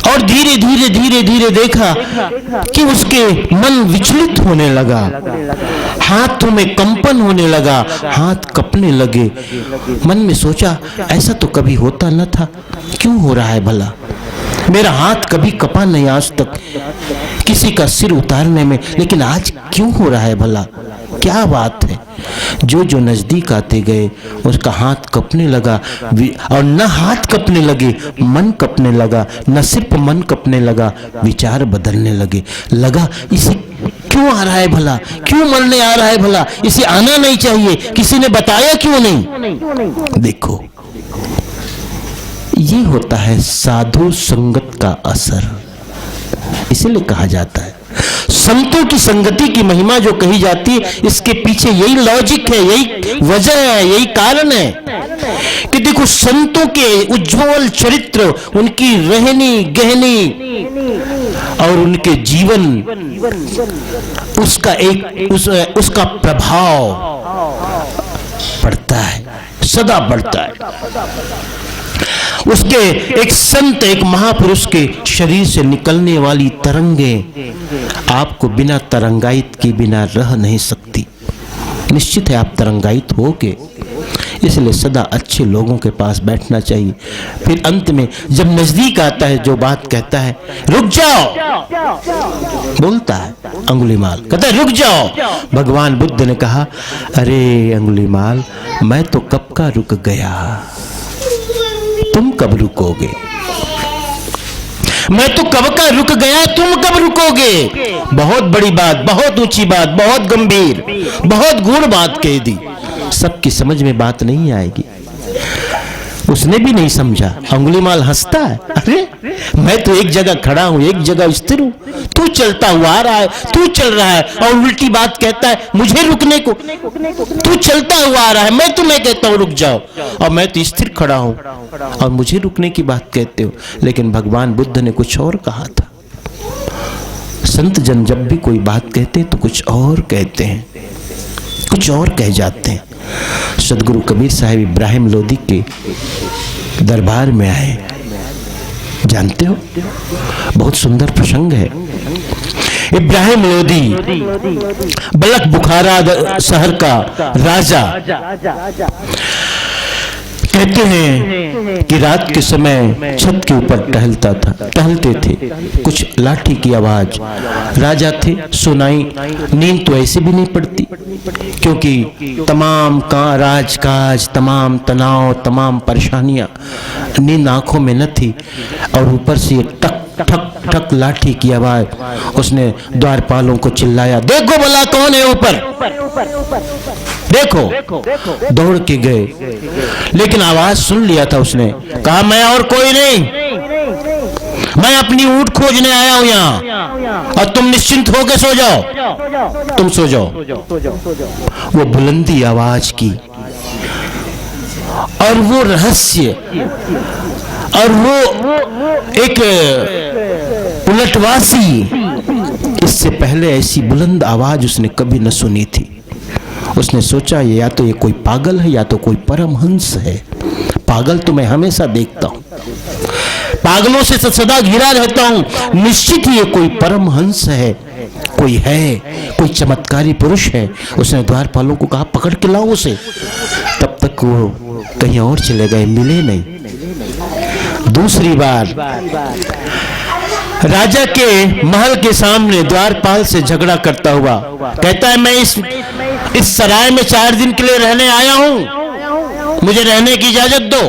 और धीरे धीरे धीरे धीरे देखा कि उसके मन विचलित होने लगा, हाथों में कंपन होने लगा, हाथ कपने लगे। मन में सोचा ऐसा तो कभी होता न था, क्यों हो रहा है भला? मेरा हाथ कभी कपा नहीं आज तक किसी का सिर उतारने में, लेकिन आज क्यों हो रहा है भला? क्या बात है? जो जो नजदीक आते गए उसका हाथ कपने लगा, और न हाथ कपने लगे, मन कपने लगा। न सिर्फ मन कपने लगा, विचार बदलने लगा क्यों आ रहा है भला, क्यों मरने आ रहा है भला, इसे आना नहीं चाहिए, किसी ने बताया क्यों नहीं। देखो, ये होता है साधु संगत का असर। इसीलिए कहा जाता है संतों की संगति की महिमा जो कही जाती है, इसके पीछे यही लॉजिक है, यही वजह है, यही कारण है कि देखो संतों के उज्जवल चरित्र, उनकी रहनी गहनी और उनके जीवन, उसका प्रभाव पड़ता है, सदा बढ़ता है। उसके एक संत, एक महापुरुष के शरीर से निकलने वाली तरंगें आपको बिना तरंगायित के बिना रह नहीं सकती। निश्चित है आप तरंगायित होगे, इसलिए सदा अच्छे लोगों के पास बैठना चाहिए। फिर अंत में जब नजदीक आता है, जो बात कहता है रुक जाओ, बोलता है अंगुलीमाल, कहता है रुक जाओ। भगवान बुद्ध ने कहा, अरे अंगुलीमाल, मैं तो कब का रुक गया, तुम कब रुकोगे? मैं तो कब का रुक गया, तुम कब रुकोगे? बहुत बड़ी बात, बहुत ऊंची बात, बहुत गंभीर, बहुत गूढ़ बात कह दी। सबकी समझ में बात नहीं आएगी। उसने भी नहीं समझा। अंगुलीमाल हंसता है, अरे मैं तो एक जगह खड़ा हूं, एक जगह स्थिर हूं, तू चलता हुआ आ रहा है, तू चल रहा है और उल्टी बात कहता है मुझे रुकने को। तू चलता हुआ आ रहा है, मैं तुम्हें कहता हूं रुक जाओ, और मैं तो स्थिर खड़ा हूं और मुझे रुकने की बात कहते हो। लेकिन भगवान बुद्ध ने कुछ और कहा था। संत जन जब भी कोई बात कहते हैं तो कुछ और कहते हैं, कुछ और कह जाते हैं। सदगुरु कबीर साहब इब्राहिम लोदी के दरबार में आए, जानते हो, बहुत सुंदर प्रसंग है। इब्राहिम लोदी बलख बुखारा शहर का राजा, कहते हैं कि रात के समय छत के ऊपर टहलते थे, कुछ लाठी की आवाज। राजा थे, सुनाई, नींद तो ऐसे भी नहीं पड़ती क्योंकि तमाम राजकाज, तमाम तनाव, तमाम परेशानियां, नींद आंखों में न थी। और ऊपर से टक ठक ठक लाठी की आवाज। उसने द्वारपालों को चिल्लाया, देखो भला कौन है ऊपर, देखो। दौड़ के गए, लेकिन आवाज सुन लिया था उसने। कहा मैं और कोई नहीं, मैं अपनी ऊंट खोजने आया हूं यहाँ, और तुम निश्चिंत होकर सो जाओ, तुम सो जाओ। वो बुलंदी आवाज की और वो रहस्य और वो एक उलटवासी, इससे पहले ऐसी बुलंद आवाज उसने कभी न सुनी थी। उसने सोचा ये या तो ये कोई पागल है या तो कोई परमहंस है। पागल तो मैं हमेशा देखता हूं, पागलों से सदा घिरा रहता हूं, निश्चित ही ये कोई परमहंस है, कोई चमत्कारी पुरुष है। उसने द्वारपालों को कहा पकड़ के लाओ उसे। तब तक वो कहीं और चले गए, मिले नहीं। दूसरी बार राजा के महल के सामने द्वारपाल से झगड़ा करता हुआ कहता है मैं इस सराय में 4 दिन के लिए रहने आया हूं, मुझे रहने की इजाजत दो।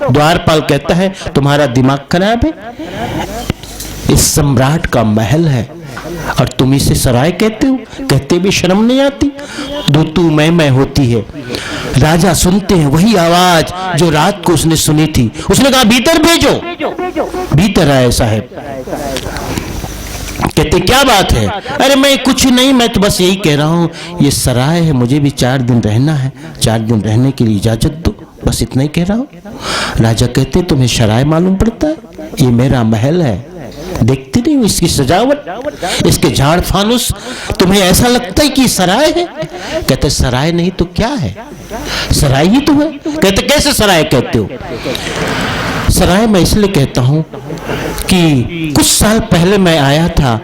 द्वारपाल कहता है तुम्हारा दिमाग खराब है, इस सम्राट का महल है और तुम इसे सराय कहते हो, कहते भी शर्म नहीं आती। तू मैं होती है। राजा सुनते हैं वही आवाज जो रात को उसने सुनी थी। उसने कहा भीतर भेजो। भीतर आए साहब, कहते क्या बात है? अरे मैं कुछ नहीं, मैं तो बस यही कह रहा हूं ये सराय है, मुझे भी 4 दिन रहना है, 4 दिन रहने के लिए इजाजत दो, बस इतना ही कह रहा हूं। राजा कहते तुम्हें सराय मालूम पड़ता है? ये मेरा महल है, देखते नहीं इसकी सजावट, इसके झाड़ फानुस, तुम्हें ऐसा लगता है कि सराय है? कहते सराय नहीं तो क्या है, सराय ही तो है। कहते कैसे सराय कहते हो? सराय मैं इसलिए कहता हूं कि कुछ साल पहले मैं आया था,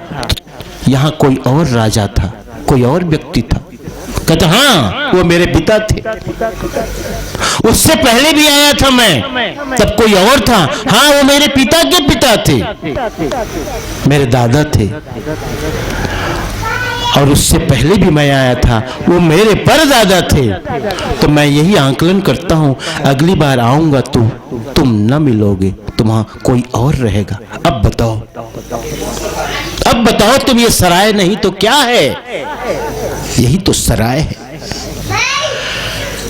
यहां कोई और राजा था, कोई और व्यक्ति था। कहते हाँ वो मेरे पिता थे, उससे पहले भी आया था मैं, तब कोई और था। हाँ वो मेरे पिता के पिता थे, मेरे दादा थे, और उससे पहले भी मैं आया था, वो मेरे परदादा थे। तो मैं यही आंकलन करता हूं अगली बार आऊंगा तो तुम न मिलोगे, तुम्हारा कोई और रहेगा। अब बताओ, अब बताओ तुम, ये सराय नहीं तो क्या है? यही तो सराय है।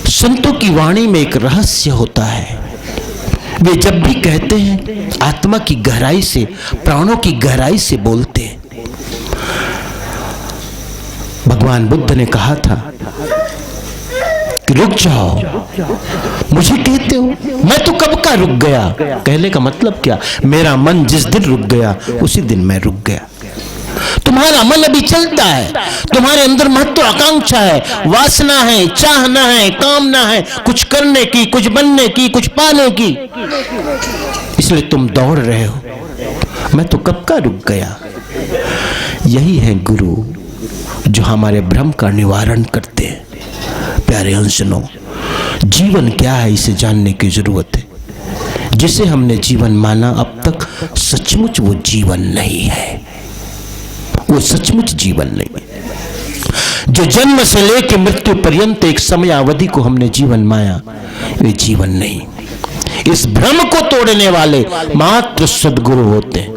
संतों की वाणी में एक रहस्य होता है। वे जब भी कहते हैं आत्मा की गहराई से, प्राणों की गहराई से बोलते हैं। भगवान बुद्ध ने कहा था कि रुक जाओ, मुझे कहते हो, मैं तो कब का रुक गया। कहने का मतलब क्या? मेरा मन जिस दिन रुक गया उसी दिन मैं रुक गया। तुम्हारा मन अभी चलता है, तुम्हारे अंदर महत्वाकांक्षा है, वासना है, चाहना है, कामना है, कुछ करने की, कुछ बनने की, कुछ पाने की, इसलिए तुम दौड़ रहे हो। मैं तो कब का रुक गया। यही है गुरु जो हमारे भ्रम का निवारण करते हैं। प्यारे अंशनों, जीवन क्या है इसे जानने की जरूरत है। जिसे हमने जीवन माना अब तक सचमुच वो जीवन नहीं है, वो सचमुच जीवन नहीं है। जो जन्म से लेकर मृत्यु पर्यंत एक समय अवधि को हमने जीवन माया, वे जीवन नहीं। इस भ्रम को तोड़ने वाले मात्र सद्गुरु होते हैं,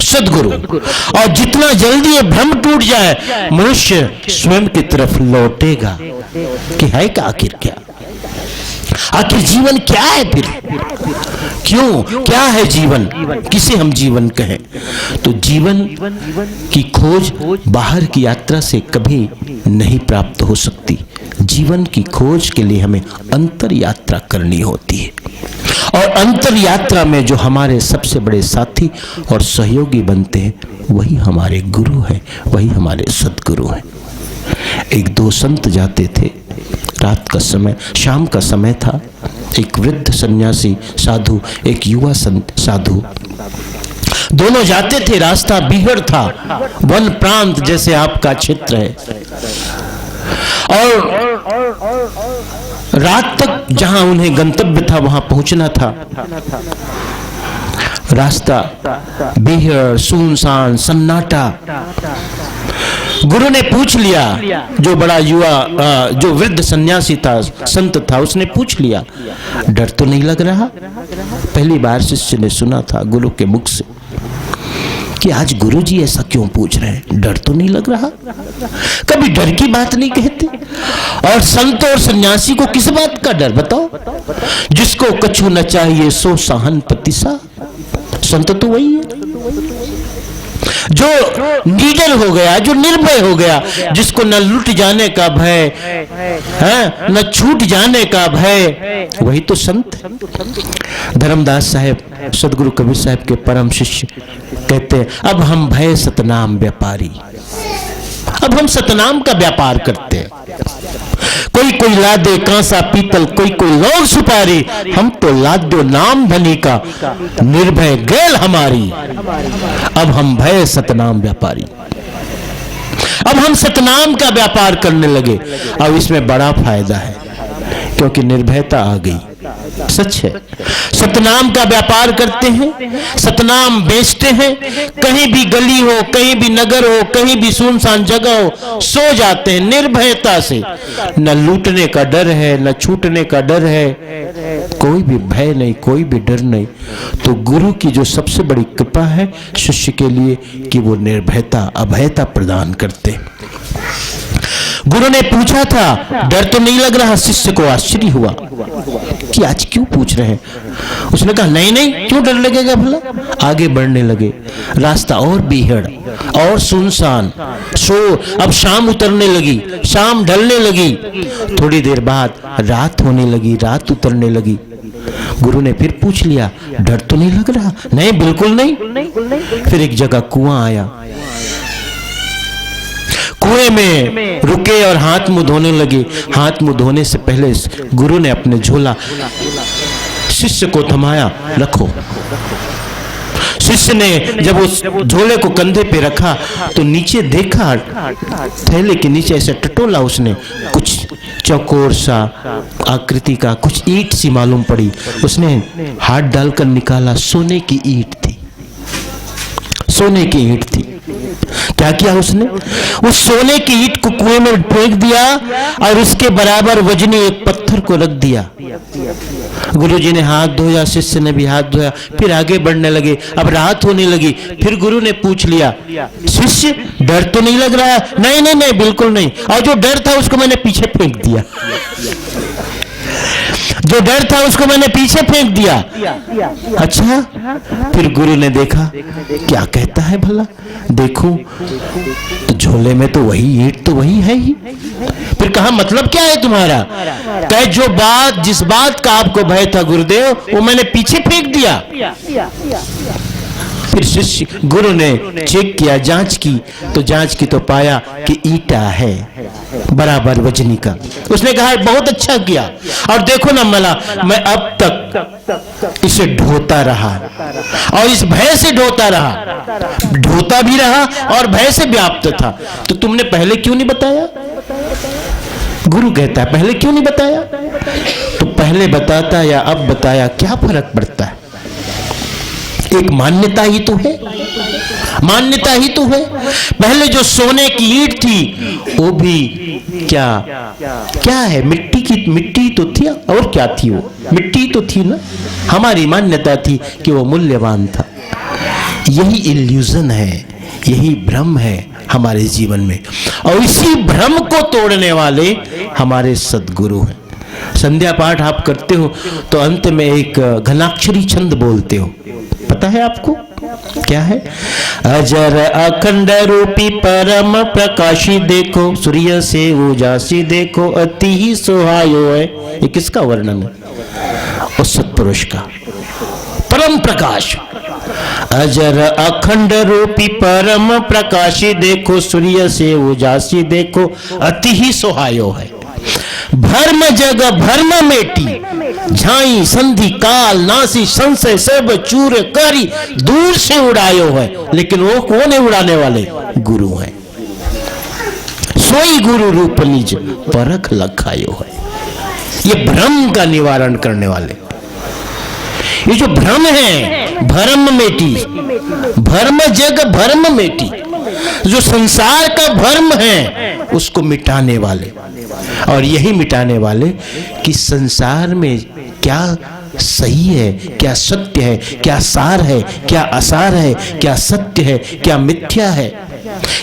सद्गुरु। और जितना जल्दी ये भ्रम टूट जाए, मनुष्य स्वयं की तरफ लौटेगा कि है क्या, आखिर क्या, आखिर जीवन क्या है फिर, क्यों, क्या है जीवन, किसे हम जीवन कहें। तो जीवन की खोज बाहर की यात्रा से कभी नहीं प्राप्त हो सकती। जीवन की खोज के लिए हमें अंतर यात्रा करनी होती है। और अंतर यात्रा में जो हमारे सबसे बड़े साथी और सहयोगी बनते हैं, वही हमारे गुरु हैं, वही हमारे सद्गुरु हैं। एक दो संत जाते थे, रात का समय, शाम का समय था। एक वृद्ध सन्यासी साधु, एक युवा साधु, दोनों जाते थे। रास्ता बीहड़ था, वन प्रांत जैसे आपका क्षेत्र है। और रात तक जहां उन्हें गंतव्य था वहां पहुंचना था। रास्ता बीहड़, सुनसान, सन्नाटा। गुरु ने पूछ लिया, जो बड़ा युवा, जो वृद्ध सन्यासी था, संत था, उसने पूछ लिया, डर तो नहीं लग रहा? पहली बार शिष्य ने सुना था गुरु के मुख से कि आज गुरु जी ऐसा क्यों पूछ रहे हैं, डर तो नहीं लग रहा? कभी डर की बात नहीं कहते। और संत और सन्यासी को किस बात का डर, बताओ? जिसको कछु न चाहिए सो साहन प्रतिसा। संत तो वही है जो निडर हो गया, जो निर्भय हो गया, जिसको न लुट जाने का भय है, न छूट जाने का भय, वही तो संत है। धर्मदास साहब, सदगुरु कबीर साहब के परम शिष्य, कहते हैं, अब हम भय सतनाम व्यापारी। अब हम सतनाम का व्यापार करते हैं। कोई कोई लादे कांसा पीतल, कोई कोई लोग सुपारी, हम तो लादो नाम धनी का, निर्भय गैल हमारी। अब हम भय सतनाम व्यापारी। अब हम सतनाम का व्यापार करने लगे। अब इसमें बड़ा फायदा है, क्योंकि निर्भयता आ गई। सच है, सतनाम का व्यापार करते हैं, सतनाम बेचते हैं। कहीं भी गली हो, कहीं भी नगर हो, कहीं भी सुनसान जगह हो, सो जाते हैं निर्भयता से। न लूटने का डर है, न छूटने का डर है, कोई भी भय नहीं, कोई भी डर नहीं। तो गुरु की जो सबसे बड़ी कृपा है शिष्य के लिए कि वो निर्भयता, अभयता प्रदान करते। गुरु ने पूछा था, डर तो नहीं लग रहा? शिष्य को आश्चर्य हुआ कि आज क्यों पूछ रहे हैं। उसने कहा, नहीं नहीं, क्यों डर लगेगा भला। आगे बढ़ने लगे। रास्ता और बीहड़ और सुनसान, अब शाम उतरने लगी, शाम ढलने लगी। थोड़ी देर बाद रात होने लगी, रात उतरने लगी। गुरु ने फिर पूछ लिया, डर तो नहीं लग रहा? नहीं, बिल्कुल नहीं। फिर एक जगह कुआं आया। कुएं में रुके और हाथ मुंह धोने लगे। हाथ मुंह धोने से पहले गुरु ने अपने झोला शिष्य को थमाया, रखो। शिष्य ने जब उस झोले को कंधे पे रखा तो नीचे देखा, थैले के नीचे ऐसे टटोला उसने, कुछ चौकोर सा आकृति का कुछ ईंट सी मालूम पड़ी। उसने हाथ डालकर निकाला, सोने की ईंट थी, सोने की ईंट थी। क्या किया उसने? उस सोने की ईंट को कुएं में फेंक दिया और उसके बराबर वजनी एक पत्थर को रख दिया। गुरुजी ने हाथ धोया, शिष्य ने भी हाथ धोया, फिर आगे बढ़ने लगे। अब रात होने लगी, फिर गुरु ने पूछ लिया, शिष्य डर तो नहीं लग रहा? नहीं नहीं नहीं, बिल्कुल नहीं। और जो डर था उसको मैंने पीछे फेंक दिया, जो डर था उसको मैंने पीछे फेंक दिया। अच्छा, फिर गुरु ने देखा, क्या कहता है भला, देखूं तो झोले में तो वही ईंट तो वही है ही। फिर कहा मतलब क्या है तुम्हारा? कहे जो बात, जिस बात का आपको भय था गुरुदेव, वो मैंने पीछे फेंक दिया। फिर शिष्य, गुरु ने चेक किया, जांच की, तो जांच की तो पाया कि ईटा है बराबर वजनी का। उसने कहा बहुत अच्छा किया, और देखो ना मला, मैं अब तक इसे ढोता रहा और इस भय से ढोता रहा, ढोता भी रहा और भय से व्याप्त था। तो तुमने पहले क्यों नहीं बताया? गुरु कहता है पहले क्यों नहीं बताया? तो पहले बताता या अब बताया क्या फर्क पड़ता है? एक मान्यता ही तो है, मान्यता ही तो है। पहले जो सोने की ईंट थी वो भी क्या क्या है? मिट्टी की, मिट्टी तो थी, और क्या थी? वो मिट्टी तो थी ना। हमारी मान्यता थी कि वो मूल्यवान था। यही इल्यूजन है, यही भ्रम है हमारे जीवन में, और इसी भ्रम को तोड़ने वाले हमारे सद्गुरु हैं। संध्या पाठ आप करते हो तो अंत में एक घनाक्षरी छंद बोलते हो, पता है आपको क्या है? अजर अखंड रूपी परम प्रकाशी देखो, सूर्य से उजासी देखो, अति ही सोहायो है। ये किसका वर्णन है? उस सत्पुरुष का, परम प्रकाश। अजर अखंड रूपी परम प्रकाशी देखो, सूर्य से उजासी देखो, अति ही सोहायो है। भर्म जग भर्म मेटी, झाई संधि काल नासी, संशय सब चूर करी, दूर से उड़ायो है। लेकिन वो कौन है उड़ाने वाले? गुरु है। सोई गुरु रूप निज परख लखायो है। ये भ्रम का निवारण करने वाले, ये जो भ्रम है, भर्म मेटी, भर्म जग भर्म मेटी, जो संसार का भ्रम है उसको मिटाने वाले। और यही मिटाने वाले कि संसार में क्या सही है, क्या सत्य है, क्या सार है, क्या असार है, क्या सत्य है, क्या मिथ्या है,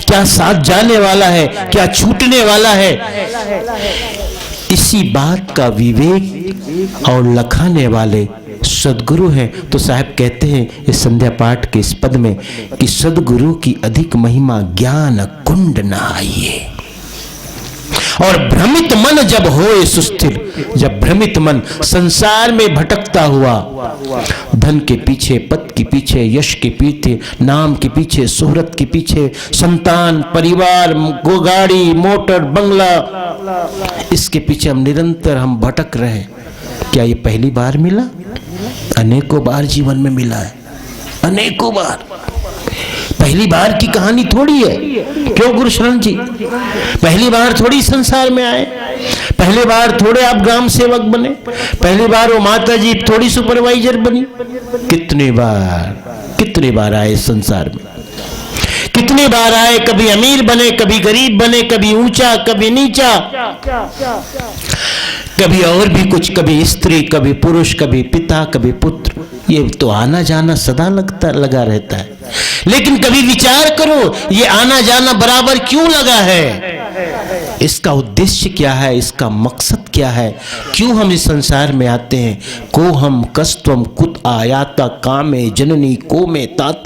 क्या साथ जाने वाला है, क्या छूटने वाला है। इसी बात का विवेक और लखाने वाले सदगुरु हैं। तो साहब कहते हैं इस संध्या पाठ के इस पद में कि सदगुरु की अधिक महिमा ज्ञान कुंड नहाइए। और भ्रमित मन जब होए सुस्थिर, जब भ्रमित मन संसार में भटकता हुआ, धन के पीछे, पद के पीछे, यश के पीछे, नाम के पीछे, शोहरत के पीछे, संतान, परिवार, गाड़ी, मोटर, बंगला, इसके पीछे हम निरंतर हम भटक रहे हैं। क्या ये पहली बार मिला? अनेकों बार जीवन में मिला है, अनेकों बार। पहली बार की कहानी थोड़ी है। क्यों गुरु शरण जी? पहली बार थोड़ी संसार में आए, पहली बार थोड़े आप ग्राम सेवक बने, पहली बार वो माता जी थोड़ी सुपरवाइजर बनी। कितनी बार आए संसार में, कितनी बार आए, कभी अमीर बने, कभी गरीब बने, कभी ऊंचा, कभी नीचा, कभी और भी कुछ, कभी स्त्री, कभी पुरुष, कभी पिता, कभी पुत्र। ये तो आना जाना सदा लगा रहता है। लेकिन कभी विचार करो, ये आना जाना बराबर क्यों लगा है? इसका उद्देश्य क्या है? इसका मकसद क्या है? क्यों हम इस संसार में आते हैं? को हम कस्तम कुत आयाता कामे जननी को में तात।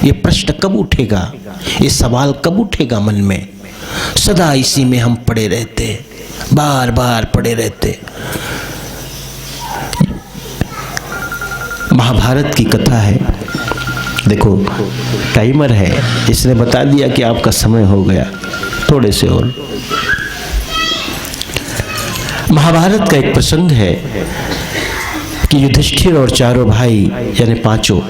ये प्रश्न कब उठेगा? ये सवाल कब उठेगा मन में? सदा इसी में हम पड़े रहते, बार बार पड़े रहते। महाभारत की कथा है, देखो टाइमर है, इसने बता दिया कि आपका समय हो गया, थोड़े से और। महाभारत का एक प्रसंग है कि युधिष्ठिर और चारों भाई यानी पांचों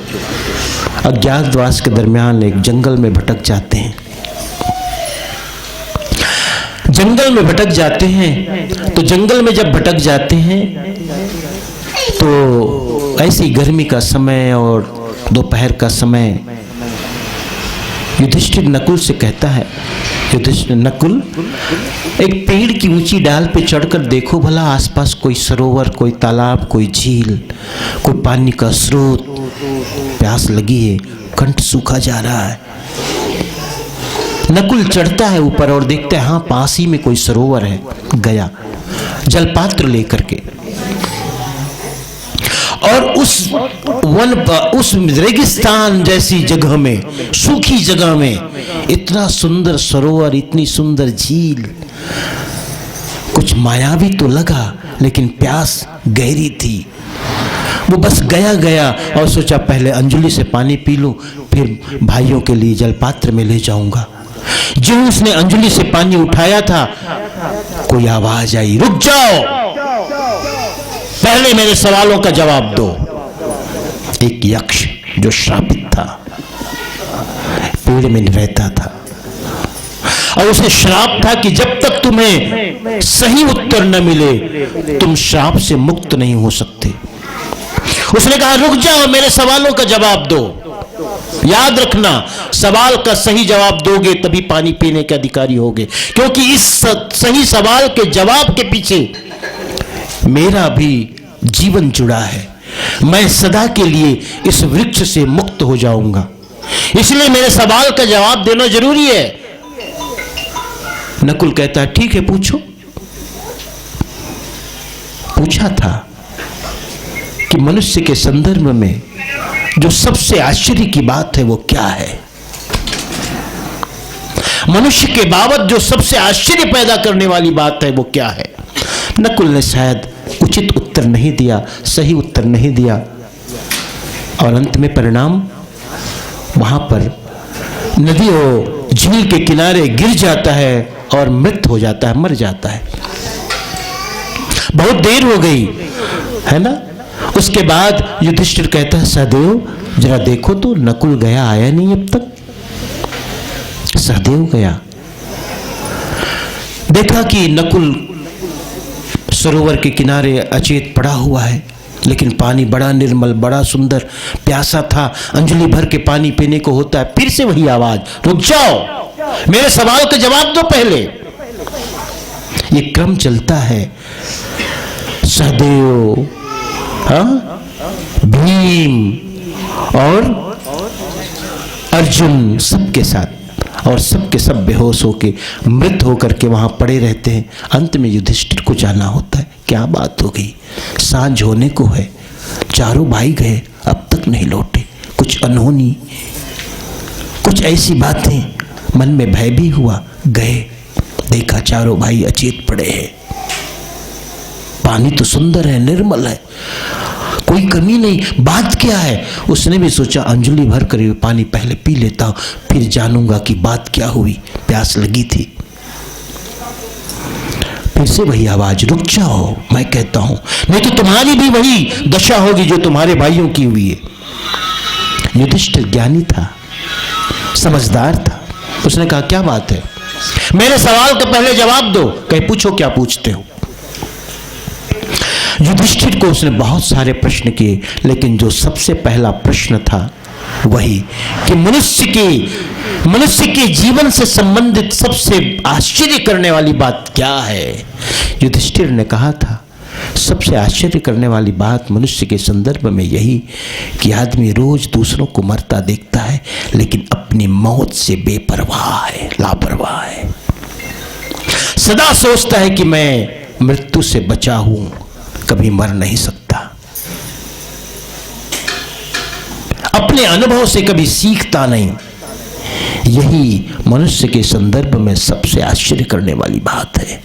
अज्ञातवास के दरमियान एक जंगल में भटक जाते हैं। जंगल में भटक जाते हैं तो जंगल में जब भटक जाते हैं तो ऐसी गर्मी का समय और दोपहर का समय, युधिष्ठिर नकुल से कहता है, युधिष्ठिर नकुल, एक पेड़ की ऊंची डाल पे चढ़कर देखो भला आसपास कोई सरोवर, कोई तालाब, कोई झील, कोई पानी का स्रोत। प्यास लगी है, कंठ सूखा जा रहा है। नकुल चढ़ता है ऊपर और देखता है हाँ पास ही में कोई सरोवर है। गया जलपात्र लेकर के, और उस रेगिस्तान जैसी जगह में, सूखी जगह में इतना सुंदर सरोवर, इतनी सुंदर झील, कुछ मायावी तो लगा लेकिन प्यास गहरी थी। वो बस गया और सोचा पहले अंजलि से पानी पी लूं, फिर भाइयों के लिए जलपात्र में ले जाऊंगा। जो उसने अंजलि से पानी उठाया था, कोई आवाज आई, रुक जाओ, पहले मेरे सवालों का जवाब दो। एक यक्ष जो श्रापित था, पेड़ में रहता था, और उसे श्राप था कि जब तक तुम्हें सही उत्तर न मिले तुम श्राप से मुक्त नहीं हो सकते। उसने कहा रुक जाओ, मेरे सवालों का जवाब दो। याद रखना, सवाल का सही जवाब दोगे तभी पानी पीने के अधिकारी होगे, क्योंकि इस सही सवाल के जवाब के पीछे मेरा भी जीवन जुड़ा है। मैं सदा के लिए इस वृक्ष से मुक्त हो जाऊंगा, इसलिए मेरे सवाल का जवाब देना जरूरी है। नकुल कहता है ठीक है, पूछो। पूछा था कि मनुष्य के संदर्भ में जो सबसे आश्चर्य की बात है वो क्या है? मनुष्य के बाबत जो सबसे आश्चर्य पैदा करने वाली बात है वो क्या है? नकुल ने शायद उचित उत्तर नहीं दिया, सही उत्तर नहीं दिया, और अंत में परिणाम वहां पर नदी और झील के किनारे गिर जाता है और मृत हो जाता है, मर जाता है। बहुत देर हो गई है ना। उसके बाद युधिष्ठिर कहता है सहदेव जरा देखो तो नकुल गया, आया नहीं अब तक। सहदेव गया, देखा कि नकुल सरोवर के किनारे अचेत पड़ा हुआ है, लेकिन पानी बड़ा निर्मल, बड़ा सुंदर। प्यासा था, अंजलि भर के पानी पीने को होता है। फिर से वही आवाज, रुक जाओ, मेरे सवाल का जवाब दो पहले। ये क्रम चलता है। सहदेव, भीम और अर्जुन सबके साथ, और सबके सब बेहोश होके मृत होकर के वहां पड़े रहते हैं। अंत में युधिष्ठिर को जाना होता है। क्या बात हो गई, सांझ होने को है, चारों भाई गए, अब तक नहीं लौटे। कुछ अनहोनी, कुछ ऐसी बातें, मन में भय भी हुआ। गए, देखा चारों भाई अचेत पड़े हैं। पानी तो सुंदर है, निर्मल है, कोई कमी नहीं, बात क्या है? उसने भी सोचा अंजलि भर कर पानी पहले पी लेता हूं, फिर जानूंगा कि बात क्या हुई। प्यास लगी थी। फिर से वही आवाज, रुक जाओ, मैं कहता हूं, नहीं तो तुम्हारी भी वही दशा होगी जो तुम्हारे भाइयों की हुई है। युधिष्ठिर ज्ञानी था, समझदार था। उसने कहा क्या बात है, मेरे सवाल का पहले जवाब दो। कहे पूछो, क्या पूछते हो? युधिष्ठिर को उसने बहुत सारे प्रश्न किए, लेकिन जो सबसे पहला प्रश्न था वही कि मनुष्य के जीवन से संबंधित सबसे आश्चर्य करने वाली बात क्या है? युधिष्ठिर ने कहा था सबसे आश्चर्य करने वाली बात मनुष्य के संदर्भ में यही कि आदमी रोज दूसरों को मरता देखता है, लेकिन अपनी मौत से बेपरवाह है, लापरवाह है। सदा सोचता है कि मैं मृत्यु से बचा हूं, कभी मर नहीं सकता। अपने अनुभव से कभी सीखता नहीं। यही मनुष्य के संदर्भ में सबसे आश्चर्य करने वाली बात है।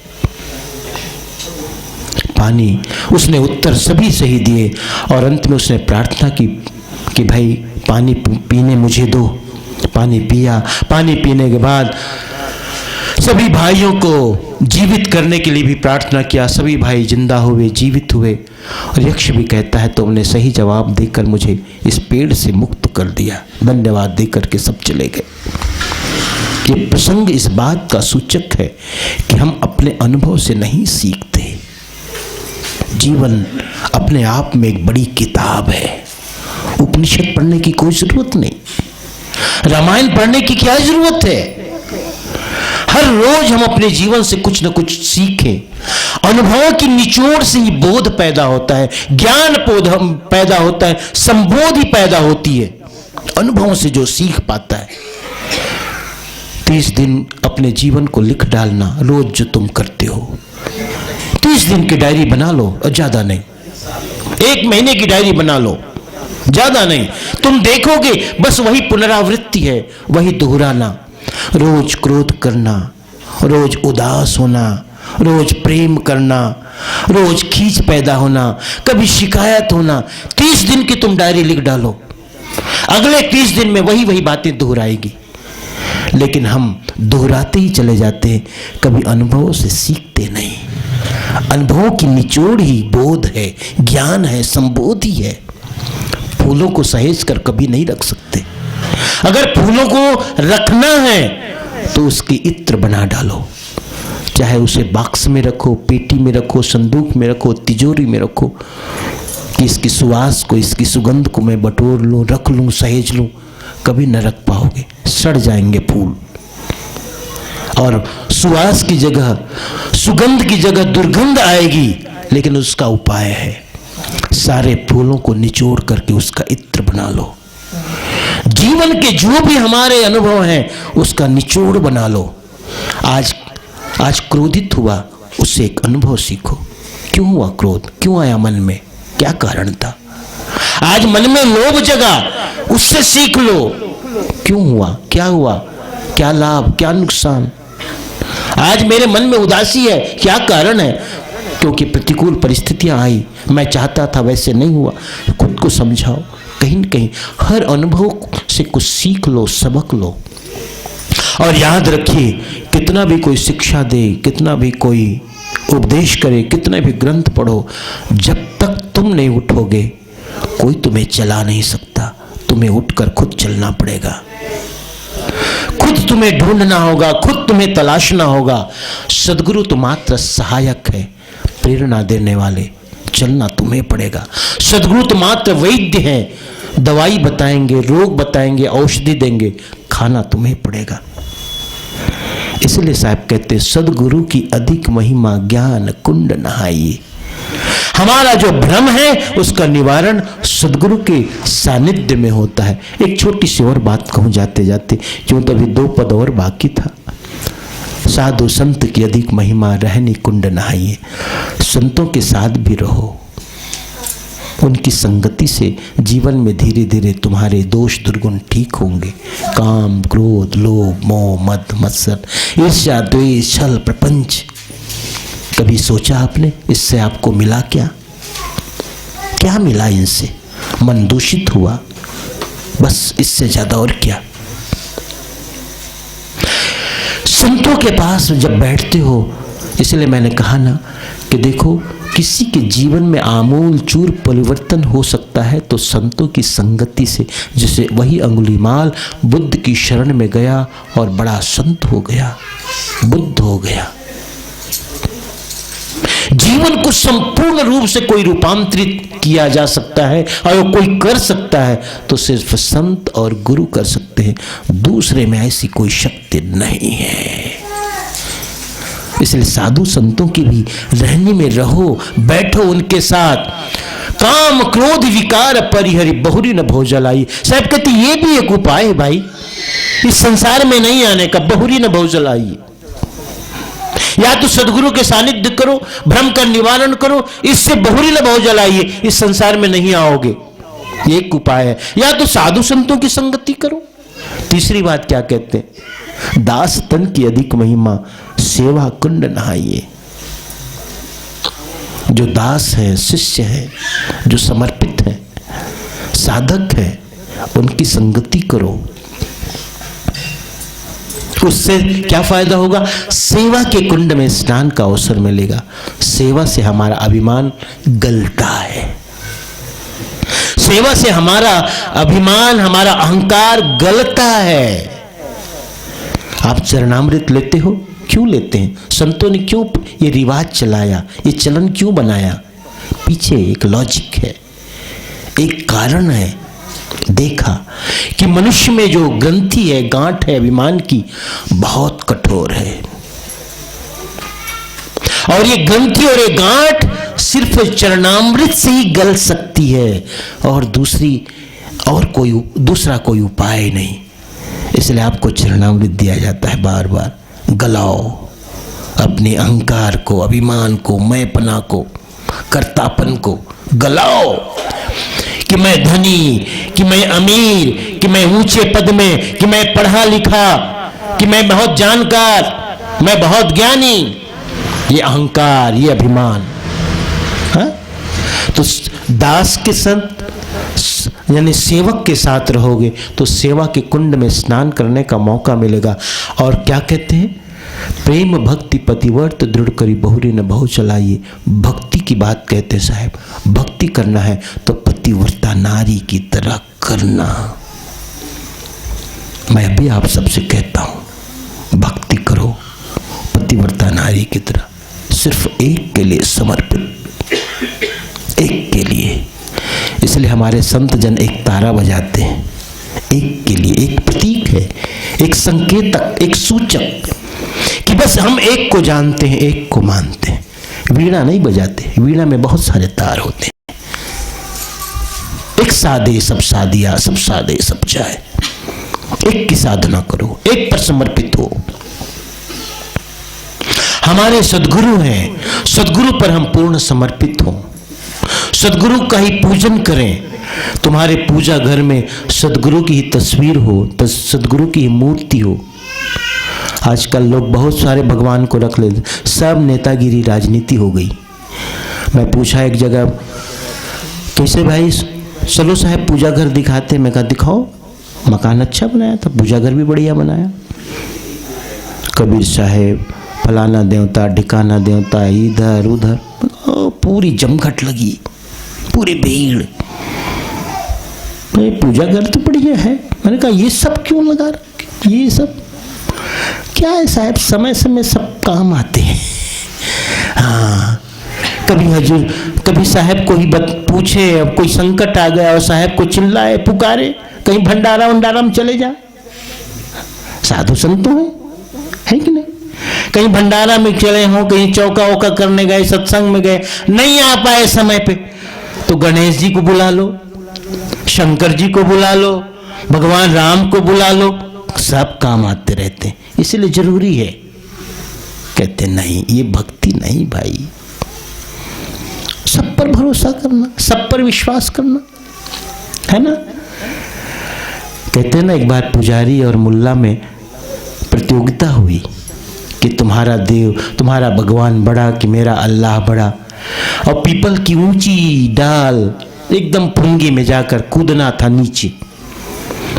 पानी, उसने उत्तर सभी सही दिए, और अंत में उसने प्रार्थना की कि भाई पानी पीने मुझे दो। पानी पिया। पानी पीने के बाद सभी भाइयों को जीवित करने के लिए भी प्रार्थना किया। सभी भाई जिंदा हुए, जीवित हुए। और यक्ष भी कहता है तुमने सही जवाब देकर मुझे इस पेड़ से मुक्त कर दिया, धन्यवाद देकर के सब चले गए। ये प्रसंग इस बात का सूचक है कि हम अपने अनुभव से नहीं सीखते। जीवन अपने आप में एक बड़ी किताब है, उपनिषद पढ़ने की कोई जरूरत नहीं। रामायण पढ़ने की क्या जरूरत है? हर रोज हम अपने जीवन से कुछ न कुछ सीखें। अनुभवों की निचोड़ से ही बोध पैदा होता है, ज्ञान पैदा होता है, संबोधि पैदा होती है अनुभवों से जो सीख पाता है। 30 दिन अपने जीवन को लिख डालना, रोज जो तुम करते हो 30 दिन की डायरी बना लो, और ज्यादा नहीं, 1 महीने की डायरी बना लो, ज्यादा नहीं। तुम देखोगे बस वही पुनरावृत्ति है, वही दोहराना। रोज क्रोध करना, रोज उदास होना, रोज प्रेम करना, रोज खींच पैदा होना, कभी शिकायत होना। 30 दिन की तुम डायरी लिख डालो, अगले 30 दिन में वही वही बातें दोहराएगी। लेकिन हम दोहराते ही चले जाते हैं, कभी अनुभवों से सीखते नहीं। अनुभवों की निचोड़ ही बोध है, ज्ञान है, संबोधि है। फूलों को सहेज कर कभी नहीं रख सकते। अगर फूलों को रखना है तो उसकी इत्र बना डालो, चाहे उसे बॉक्स में रखो, पेटी में रखो, संदूक में रखो, तिजोरी में रखो, कि इसकी सुवास को, इसकी सुगंध को मैं बटोर लूं, रख लूं, सहेज लूं। कभी न रख पाओगे, सड़ जाएंगे फूल। और सुवास की जगह, सुगंध की जगह दुर्गंध आएगी। लेकिन उसका उपाय है, सारे फूलों को निचोड़ करके उसका इत्र बना लो। जीवन के जो भी हमारे अनुभव हैं उसका निचोड़ बना लो। आज क्रोधित हुआ, उससे एक अनुभव सीखो। क्यों हुआ क्रोध? क्यों आया मन में? क्या कारण था? आज मन में लोभ जगा, उससे सीख लो। क्यों हुआ? क्या हुआ? क्या लाभ, क्या नुकसान? आज मेरे मन में उदासी है, क्या कारण है? क्योंकि प्रतिकूल परिस्थितियां आई, मैं चाहता था वैसे नहीं हुआ। खुद को समझाओ। कहीं न कहीं हर अनुभव से कुछ सीख लो, सबक लो। और याद रखिए, कितना भी कोई शिक्षा दे, कितना भी कोई उपदेश करे, कितना भी ग्रंथ पढ़ो, जब तक तुम नहीं उठोगे कोई तुम्हें चला नहीं सकता। तुम्हें उठकर खुद चलना पड़ेगा, खुद तुम्हें ढूंढना होगा, खुद तुम्हें तलाशना होगा। सद्गुरु तो मात्र सहायक है, प्रेरणा देने वाले। चलना तुम्हें पड़ेगा। सद्गुरु तो मात्र वैद्य हैं, दवाई बताएंगे, रोग बताएंगे, औषधि देंगे, खाना तुम्हें पड़ेगा। इसलिए साहब कहते हैं, सद्गुरु की अधिक महिमा ज्ञान कुंड नहाइए। हमारा जो भ्रम है उसका निवारण सद्गुरु के सानिध्य में होता है। एक छोटी सी और बात कहूं जाते जाते, क्यों तो अभी 2 पद और बाकी था। साधु संत की अधिक महिमा रहनी कुंड नहाइए। संतों के साथ भी रहो, उनकी संगति से जीवन में धीरे धीरे तुम्हारे दोष दुर्गुण ठीक होंगे। काम, क्रोध, लोभ, मोह, मद, मत्सर, ईर्ष्या, द्वेष, छल, प्रपंच, कभी सोचा आपने इससे आपको मिला क्या? क्या मिला इनसे? मन दूषित हुआ, बस इससे ज्यादा और क्या। संतों के पास जब बैठते हो, इसलिए मैंने कहा ना कि देखो, किसी के जीवन में आमूल चूर परिवर्तन हो सकता है तो संतों की संगति से। जैसे वही अंगुलीमाल बुद्ध की शरण में गया और बड़ा संत हो गया, बुद्ध हो गया। जीवन को संपूर्ण रूप से कोई रूपांतरित किया जा सकता है, और कोई कर सकता है तो सिर्फ संत और गुरु कर सकते हैं। दूसरे में ऐसी कोई शक्ति नहीं है। इसलिए साधु संतों की भी रहने में रहो, बैठो उनके साथ। काम क्रोध विकार परिहरि बहुरी न भोजलाई। साहब कहते ये भी एक उपाय है भाई, इस संसार में नहीं आने का। बहुरी न भोजलाई, या तो सदगुरु के सानिध्य करो, भ्रम का निवारण करो, इससे बहुरी न भोजलाइए, इस संसार में नहीं आओगे। एक उपाय है। या तो साधु संतों की संगति करो। तीसरी बात क्या कहते हैं? दास तन की अधिक महिमा सेवा कुंड नहाइए। जो दास है, शिष्य है, जो समर्पित है, साधक है, उनकी संगति करो। उससे क्या फायदा होगा? सेवा के कुंड में स्नान का अवसर मिलेगा। सेवा से हमारा अभिमान गलता है, सेवा से हमारा अभिमान, हमारा अहंकार गलता है। आप चरणामृत लेते हो, क्यों लेते हैं? संतों ने क्यों ये रिवाज चलाया, ये चलन क्यों बनाया? पीछे एक लॉजिक है, एक कारण है। देखा कि मनुष्य में जो ग्रंथि है, गांठ है अभिमान की, बहुत कठोर है। और ये ग्रंथि और ये गांठ सिर्फ चरणामृत से ही गल सकती है, और दूसरा कोई उपाय नहीं। इसलिए आपको चरणामृत दिया जाता है। बार बार गलाओ अपने अहंकार को, अभिमान को, मैंपना को, कर्तापन को गलाओ कि मैं धनी, कि मैं अमीर, कि मैं ऊंचे पद में, कि मैं पढ़ा लिखा, कि मैं बहुत जानकार, मैं बहुत ज्ञानी। ये अहंकार, ये अभिमान। हाँ? तो दास के संत यानी सेवक के साथ रहोगे तो सेवा के कुंड में स्नान करने का मौका मिलेगा। और क्या कहते हैं, प्रेम भक्ति पतिव्रत दृढ़ करी बहुरी न बहु चलाइए। भक्ति की बात कहते हैं साहब, भक्ति करना है तो पतिव्रता नारी की तरह करना। मैं अभी आप सबसे कहता हूं, भक्ति करो पतिव्रता नारी की तरह, सिर्फ एक के लिए समर्पित, एक के लिए। इसलिए हमारे संत जन एक तारा बजाते हैं, एक के लिए, एक प्रतीक है, एक संकेतक, एक सूचक कि बस हम एक को जानते हैं, एक को मानते हैं। वीणा नहीं बजाते, वीणा में बहुत सारे तार होते हैं। एक साधे सब साधिया, सब साधे सब जाए। एक की साधना करो, एक पर समर्पित हो। हमारे सद्गुरु हैं, सद्गुरु पर हम पूर्ण समर्पित हों, सद्गुरु का ही पूजन करें। तुम्हारे पूजा घर में सद्गुरु की ही तस्वीर हो, सद्गुरु की ही मूर्ति हो। आजकल लोग बहुत सारे भगवान को रख लेते, सब नेतागिरी राजनीति हो गई। मैं पूछा एक जगह, कैसे भाई, चलो साहब पूजा घर दिखाते। मैं कहा दिखाओ। मकान अच्छा बनाया था, पूजा घर भी बढ़िया बनाया। कबीर साहेब, फलाना देवता, ढिकाना देवता, इधर उधर पूरी जमघट लगी, पूरी भीड़। पूजा घर तो बढ़िया है। मैंने कहा ये सब क्यों लगा रखे, ये सब क्या है साहब, समय समय सब काम आते हैं। हाँ, कभी हजूर, कभी साहब को ही पूछे, अब कोई संकट आ गया और साहब को चिल्लाए पुकारे, कहीं भंडारा वंडारा में चले जाए। साधु संतों है कि नहीं, कहीं भंडारा में चले हों, कहीं चौका वौका करने गए, सत्संग में गए, नहीं आ पाए समय पे, तो गणेश जी को बुला लो, शंकर जी को बुला लो, भगवान राम को बुला लो, सब काम आते रहते हैं। इसलिए जरूरी है। कहते नहीं, ये भक्ति नहीं भाई। सब पर भरोसा करना, सब पर विश्वास करना, है ना। कहते ना, एक बार पुजारी और मुल्ला में प्रतियोगिता हुई कि तुम्हारा देव, तुम्हारा भगवान बड़ा कि मेरा अल्लाह बड़ा। और पीपल की ऊंची डाल एकदम फुंगी में जाकर कूदना था नीचे,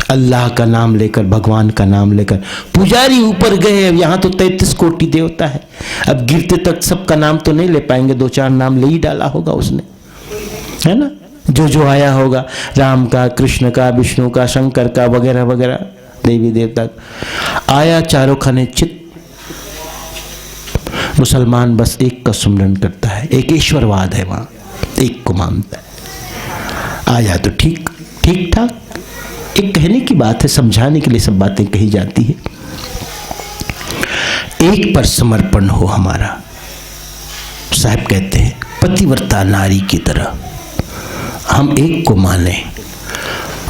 अल्लाह का नाम लेकर, भगवान का नाम लेकर। पुजारी ऊपर गए, अब यहाँ तो 33 कोटि देवता है, अब गिरते तक सबका नाम तो नहीं ले पाएंगे, 2-4 नाम ले ही डाला होगा उसने, है ना। जो आया होगा, राम का, कृष्ण का, विष्णु का, शंकर का, वगैरह वगैरह देवी देवता आया, चारों खाने चित। मुसलमान बस एक का सुमरन करता है, एकेश्वरवाद है वहां, एक को मानता है। आया तो ठीक ठाक, एक कहने की बात है, समझाने के लिए सब बातें कही जाती है। एक पर समर्पण हो हमारा। साहब कहते हैं पतिव्रता नारी की तरह हम एक को माने।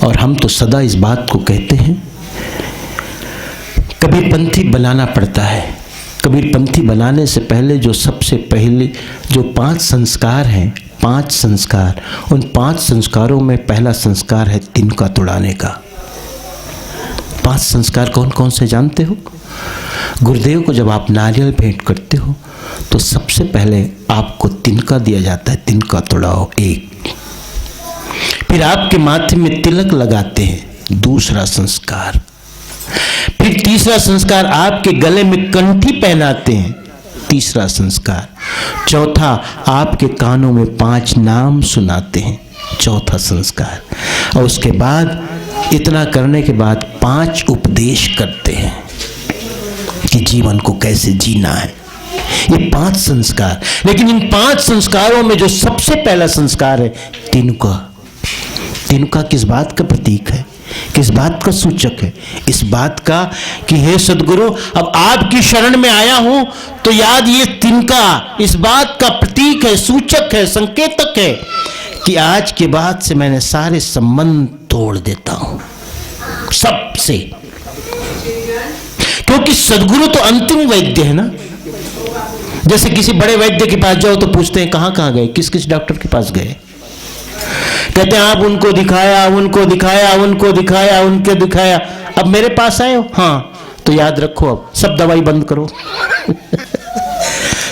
और हम तो सदा इस बात को कहते हैं, कबीरपंथी बनाना पड़ता है। कबीरपंथी बनाने से पहले जो सबसे पहले जो 5 संस्कार हैं, 5 संस्कार, उन 5 संस्कारों में पहला संस्कार है तिनका तोड़ाने का। 5 संस्कार कौन कौन से जानते हो? गुरुदेव को जब आप नारियल भेंट करते हो तो सबसे पहले आपको तिनका दिया जाता है, तिनका तोड़ाओ एक। फिर आपके माथे में तिलक लगाते हैं, दूसरा संस्कार। फिर तीसरा संस्कार आपके गले में कंठी पहनाते हैं, तीसरा संस्कार। चौथा आपके कानों में 5 नाम सुनाते हैं, चौथा संस्कार। और उसके बाद इतना करने के बाद 5 उपदेश करते हैं कि जीवन को कैसे जीना है। ये 5 संस्कार। लेकिन इन 5 संस्कारों में जो सबसे पहला संस्कार है तिनका। तिनका किस बात का प्रतीक है? किस बात का सूचक है? इस बात का कि हे सदगुरु, अब आपकी शरण में आया हूं तो याद ये तिनका इस बात का प्रतीक है, सूचक है, संकेतक है कि आज के बाद से मैंने सारे संबंध तोड़ देता हूं सबसे। क्योंकि सदगुरु तो अंतिम वैद्य है ना। जैसे किसी बड़े वैद्य के पास जाओ तो पूछते हैं कहां कहां गए, किस किस डॉक्टर के पास गए, कहते हैं आप उनको दिखाया, उनको दिखाया, उनको दिखाया, उनको दिखाया, अब मेरे पास आए हो। हाँ, तो याद रखो अब सब दवाई बंद करो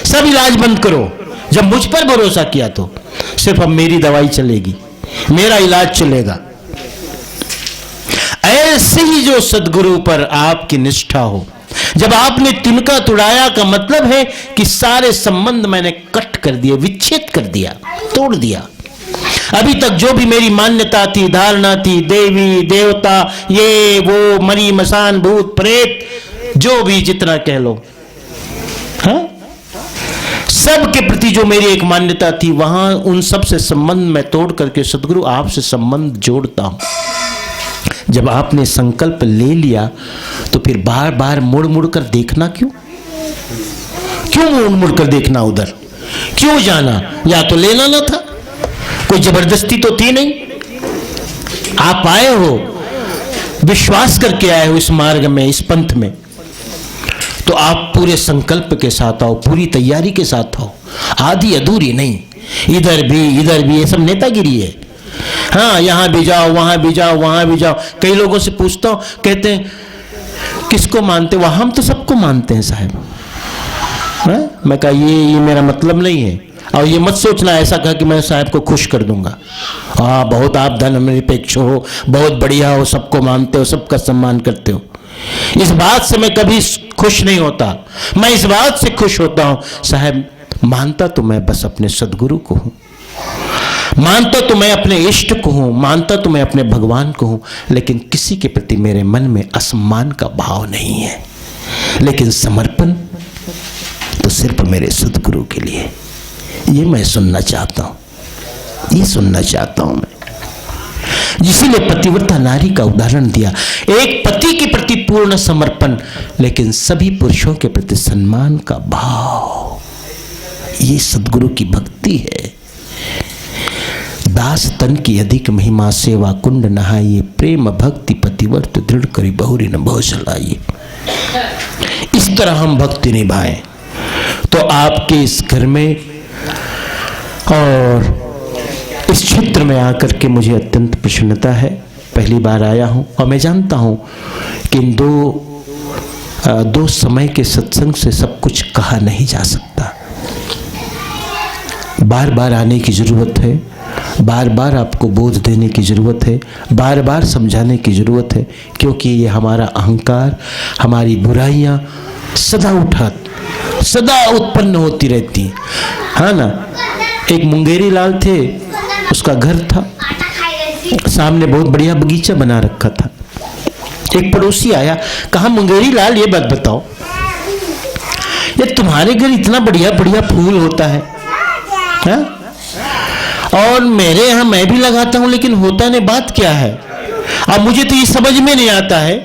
सब इलाज बंद करो। जब मुझ पर भरोसा किया तो सिर्फ अब मेरी दवाई चलेगी, मेरा इलाज चलेगा। ऐसे ही जो सदगुरु पर आपकी निष्ठा हो, जब आपने तिनका तुड़ाया का मतलब है कि सारे संबंध मैंने कट कर दिए, विच्छेद कर दिया, तोड़ दिया। अभी तक जो भी मेरी मान्यता थी, धारणा थी, देवी देवता, ये वो, मरी मसान, भूत प्रेत, जो भी जितना कह लो, हाँ, सब के प्रति जो मेरी एक मान्यता थी, वहां उन सब से संबंध मैं तोड़ करके सदगुरु आपसे संबंध जोड़ता हूं। जब आपने संकल्प ले लिया तो फिर बार बार मुड़ मुड़ कर देखना क्यों? क्यों मुड़ मुड़ कर देखना उधर? क्यों जाना? या तो लेना ना था, कोई जबरदस्ती तो थी नहीं। आप आए हो, विश्वास करके आए हो इस मार्ग में, इस पंथ में, तो आप पूरे संकल्प के साथ आओ, पूरी तैयारी के साथ आओ, आधी अधूरी नहीं। इधर भी ये सब नेतागिरी है। हाँ, यहां भी जाओ, वहां भी जाओ, वहां भी जाओ। कई लोगों से पूछता हूं, कहते हैं किसको मानते हो? हम तो सबको मानते हैं साहब। हाँ? मैं कहा ये मेरा मतलब नहीं है, और ये मत सोचना ऐसा कहा कि मैं साहब को खुश कर दूंगा। हाँ, बहुत आप धर्मनिरपेक्ष हो, बहुत बढ़िया हो, सबको मानते हो, सबका सम्मान करते हो। इस बात से मैं कभी खुश नहीं होता। मैं इस बात से खुश होता हूं, साहब मानता तो मैं बस अपने सदगुरु को हूं, मानता तो मैं अपने इष्ट को हूं, मानता तो मैं अपने भगवान को हूं, लेकिन किसी के प्रति मेरे मन में असम्मान का भाव नहीं है। लेकिन समर्पण तो सिर्फ मेरे सदगुरु के लिए। ये मैं सुनना चाहता हूं, ये सुनना चाहता हूं मैं। इसीलिए पतिव्रता नारी का उदाहरण दिया, एक पति के प्रति पूर्ण समर्पण, लेकिन सभी पुरुषों के प्रति सम्मान का भाव। ये सदगुरु की भक्ति है। दास तन की अधिक महिमा, सेवा कुंड नहाइए, प्रेम भक्ति पतिव्रत दृढ़ करी बहुरी न बहु चलाइए। इस तरह हम भक्ति निभाएं तो आपके इस घर में और इस क्षेत्र में आकर के मुझे अत्यंत प्रसन्नता है। पहली बार आया हूं और मैं जानता हूं कि इन दो समय के सत्संग से सब कुछ कहा नहीं जा सकता। बार बार आने की जरूरत है, बार बार आपको बोध देने की जरूरत है, बार बार समझाने की जरूरत है, क्योंकि ये हमारा अहंकार, हमारी बुराइयां सदा उत्पन्न होती रहती हैं। हाँ ना, एक मुंगेरी लाल थे, उसका घर था, सामने बहुत बढ़िया बगीचा बना रखा था। एक पड़ोसी आया, कहा मुंगेरी लाल ये बात बताओ, ये तुम्हारे घर इतना बढ़िया बढ़िया फूल होता है, हाँ? और मेरे यहाँ मैं भी लगाता हूं, लेकिन होता नहीं, बात क्या है? अब मुझे तो ये समझ में नहीं आता है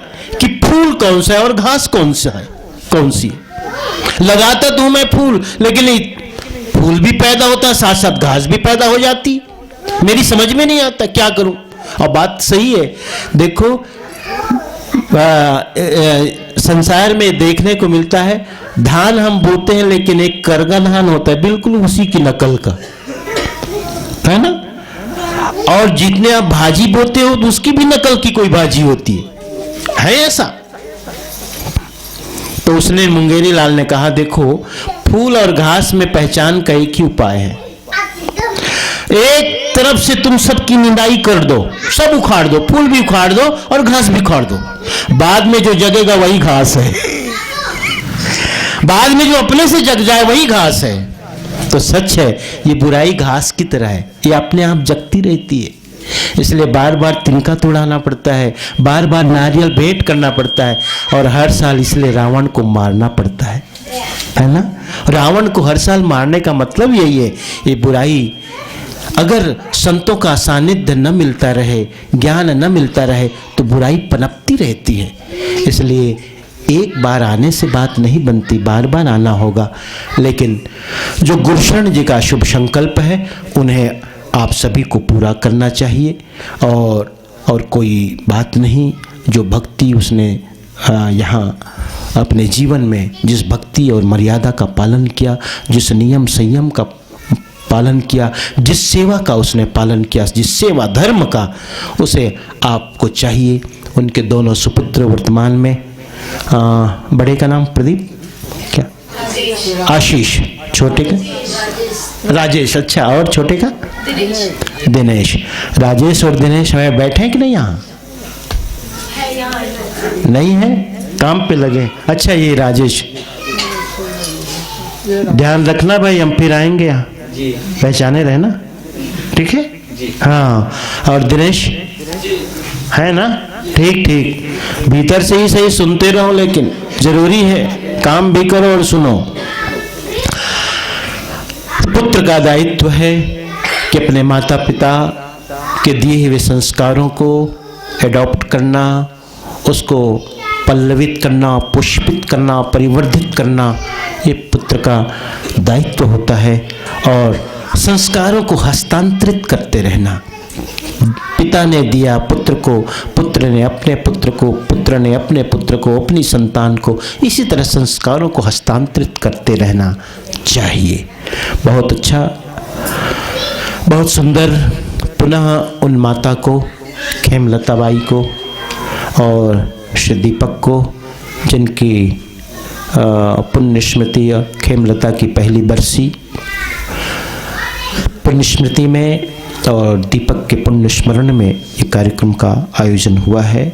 कि फूल कौन सा है और घास कौन सा है, कौन सी। लगाता तो मैं फूल, लेकिन फूल भी पैदा होता है, साथ साथ घास भी पैदा हो जाती। मेरी समझ में नहीं आता, क्या करूं? और बात सही है। देखो संसार में देखने को मिलता है, धान हम बोते हैं, लेकिन एक करगा धान होता है बिल्कुल उसी की नकल का, है ना? और जितने आप भाजी बोते हो तो उसकी भी नकल की कोई भाजी होती है ऐसा? तो उसने मुंगेरी लाल ने कहा, देखो फूल और घास में पहचान का एक ही उपाय है। एक तरफ से तुम सबकी निंदाई कर दो, सब उखाड़ दो, फूल भी उखाड़ दो और घास भी उखाड़ दो, बाद में जो जगेगा वही घास है। बाद में जो अपने से जग जाए वही घास है। तो सच है, ये बुराई घास की तरह है, ये अपने आप जगती रहती है। इसलिए बार बार तिनका तोड़ाना पड़ता है, बार बार नारियल भेंट करना पड़ता है, और हर साल इसलिए रावण को मारना पड़ता है ना? रावण को हर साल मारने का मतलब यही है, ये बुराई अगर संतों का सानिध्य न मिलता रहे, ज्ञान न मिलता रहे, तो बुराई पनपती रहती है। इसलिए एक बार आने से बात नहीं बनती, बार बार आना होगा। लेकिन जो गुरुशरण जी का शुभ संकल्प है, उन्हें आप सभी को पूरा करना चाहिए। और कोई बात नहीं, जो भक्ति उसने यहाँ अपने जीवन में जिस भक्ति और मर्यादा का पालन किया, जिस नियम संयम का पालन किया, जिस सेवा का उसने पालन किया, जिस सेवा धर्म का, उसे आपको चाहिए। उनके दोनों सुपुत्र वर्तमान में, बड़े का नाम प्रदीप, क्या आशीष, छोटे का राजेश, अच्छा, और छोटे का दिनेश। राजेश और दिनेश हमें बैठे हैं कि नहीं? यहाँ नहीं है, काम पे लगे। अच्छा, ये राजेश, ध्यान रखना भाई, हम फिर आएंगे यहाँ, पहचाने रहना, ठीक है? हाँ, और दिनेश है ना? ठीक ठीक, भीतर से ही सही सुनते रहो, लेकिन जरूरी है, काम भी करो और सुनो। पुत्र का दायित्व है कि अपने माता पिता के दिए हुए संस्कारों को एडॉप्ट करना, उसको पल्लवित करना, पुष्पित करना, परिवर्धित करना, ये पुत्र का दायित्व होता है। और संस्कारों को हस्तांतरित करते रहना। पिता ने दिया पुत्र को, पुत्र ने अपने पुत्र को, पुत्र ने अपने पुत्र को, अपनी संतान को, इसी तरह संस्कारों को हस्तांतरित करते रहना चाहिए। बहुत अच्छा, बहुत सुंदर। पुनः उन माता को, खेमलता बाई को और श्री दीपक को, जिनकी पुण्य स्मृति, खेमलता की पहली बरसी पुण्य स्मृति में और दीपक के पुण्य स्मरण में ये कार्यक्रम का आयोजन हुआ है।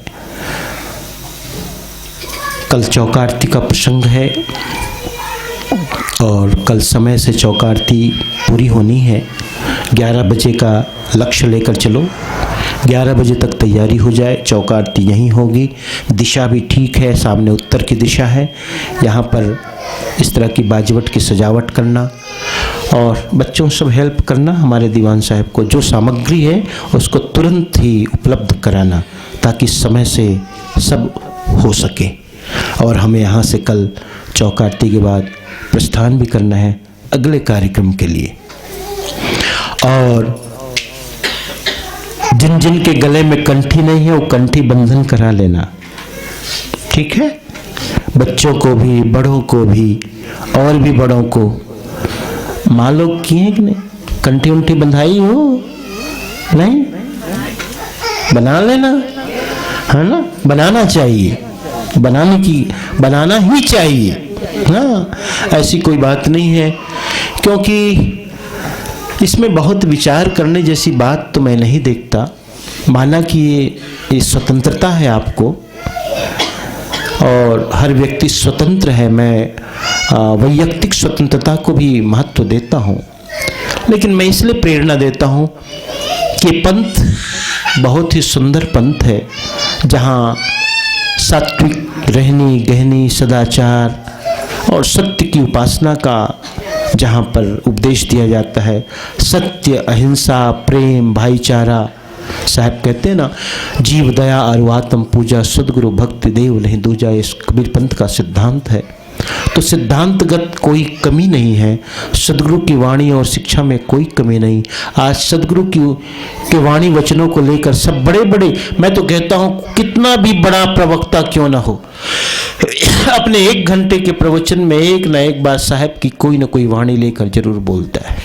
कल चौका आरती का प्रसंग है और कल समय से चौका आरती पूरी होनी है। 11 बजे का लक्ष्य लेकर चलो, 11 बजे तक तैयारी हो जाए। चौका आरती यहीं होगी, दिशा भी ठीक है, सामने उत्तर की दिशा है। यहाँ पर इस तरह की बाजवट की सजावट करना और बच्चों सब हेल्प करना, हमारे दीवान साहब को जो सामग्री है उसको तुरंत ही उपलब्ध कराना, ताकि समय से सब हो सके। और हमें यहाँ से कल चौका आरती के बाद प्रस्थान भी करना है अगले कार्यक्रम के लिए। और जिन जिन के गले में कंठी नहीं है, वो कंठी बंधन करा लेना, ठीक है? बच्चों को भी, बड़ों को भी, और भी बड़ों को। माँ लोग किए कि नहीं कंठी उंठी बंधाई हो? नहीं, बना लेना, है ना? बनाना चाहिए, बनाना ही चाहिए। हाँ, ऐसी कोई बात नहीं है, क्योंकि इसमें बहुत विचार करने जैसी बात तो मैं नहीं देखता। माना कि ये स्वतंत्रता है आपको, और हर व्यक्ति स्वतंत्र है। मैं वैयक्तिक स्वतंत्रता को भी महत्व देता हूँ, लेकिन मैं इसलिए प्रेरणा देता हूँ कि पंथ बहुत ही सुंदर पंथ है, जहाँ सात्विक रहनी गहनी, सदाचार और सत्य की उपासना का जहाँ पर उपदेश दिया जाता है। सत्य, अहिंसा, प्रेम, भाईचारा। साहब कहते हैं ना, जीव दया और आत्म पूजा, सदगुरु भक्ति देव नहीं दूजा, इस कबीर पंथ का सिद्धांत है। तो सिद्धांतगत कोई कमी नहीं है, सदगुरु की वाणी और शिक्षा में कोई कमी नहीं। आज सदगुरु की वाणी वचनों को लेकर सब बड़े बड़े, मैं तो कहता हूँ कितना भी बड़ा प्रवक्ता क्यों ना हो, अपने 1 घंटे के प्रवचन में एक न एक बार साहब की कोई न कोई वाणी लेकर जरूर बोलता है।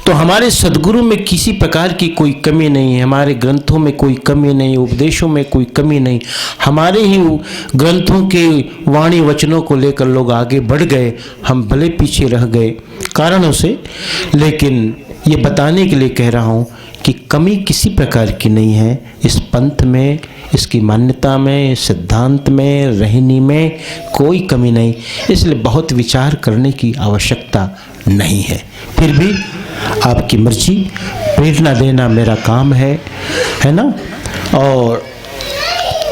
तो हमारे सदगुरु में किसी प्रकार की कोई कमी नहीं है, हमारे ग्रंथों में कोई कमी नहीं, उपदेशों में कोई कमी नहीं। हमारे ही ग्रंथों के वाणी वचनों को लेकर लोग आगे बढ़ गए, हम भले पीछे रह गए कारणों से। लेकिन ये बताने के लिए कह रहा हूँ कि कमी किसी प्रकार की नहीं है इस पंथ में, इसकी मान्यता में, सिद्धांत में, रहनी में कोई कमी नहीं। इसलिए बहुत विचार करने की आवश्यकता नहीं है। फिर भी आपकी मर्जी, प्रेरणा देना मेरा काम है ना, और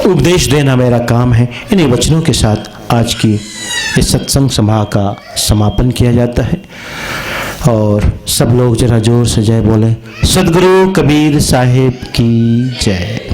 उपदेश देना मेरा काम है। इन्हीं वचनों के साथ आज की इस सत्संग सभा का समापन किया जाता है। और सब लोग जरा जोर से जय बोले। सदगुरु कबीर साहिब की जय।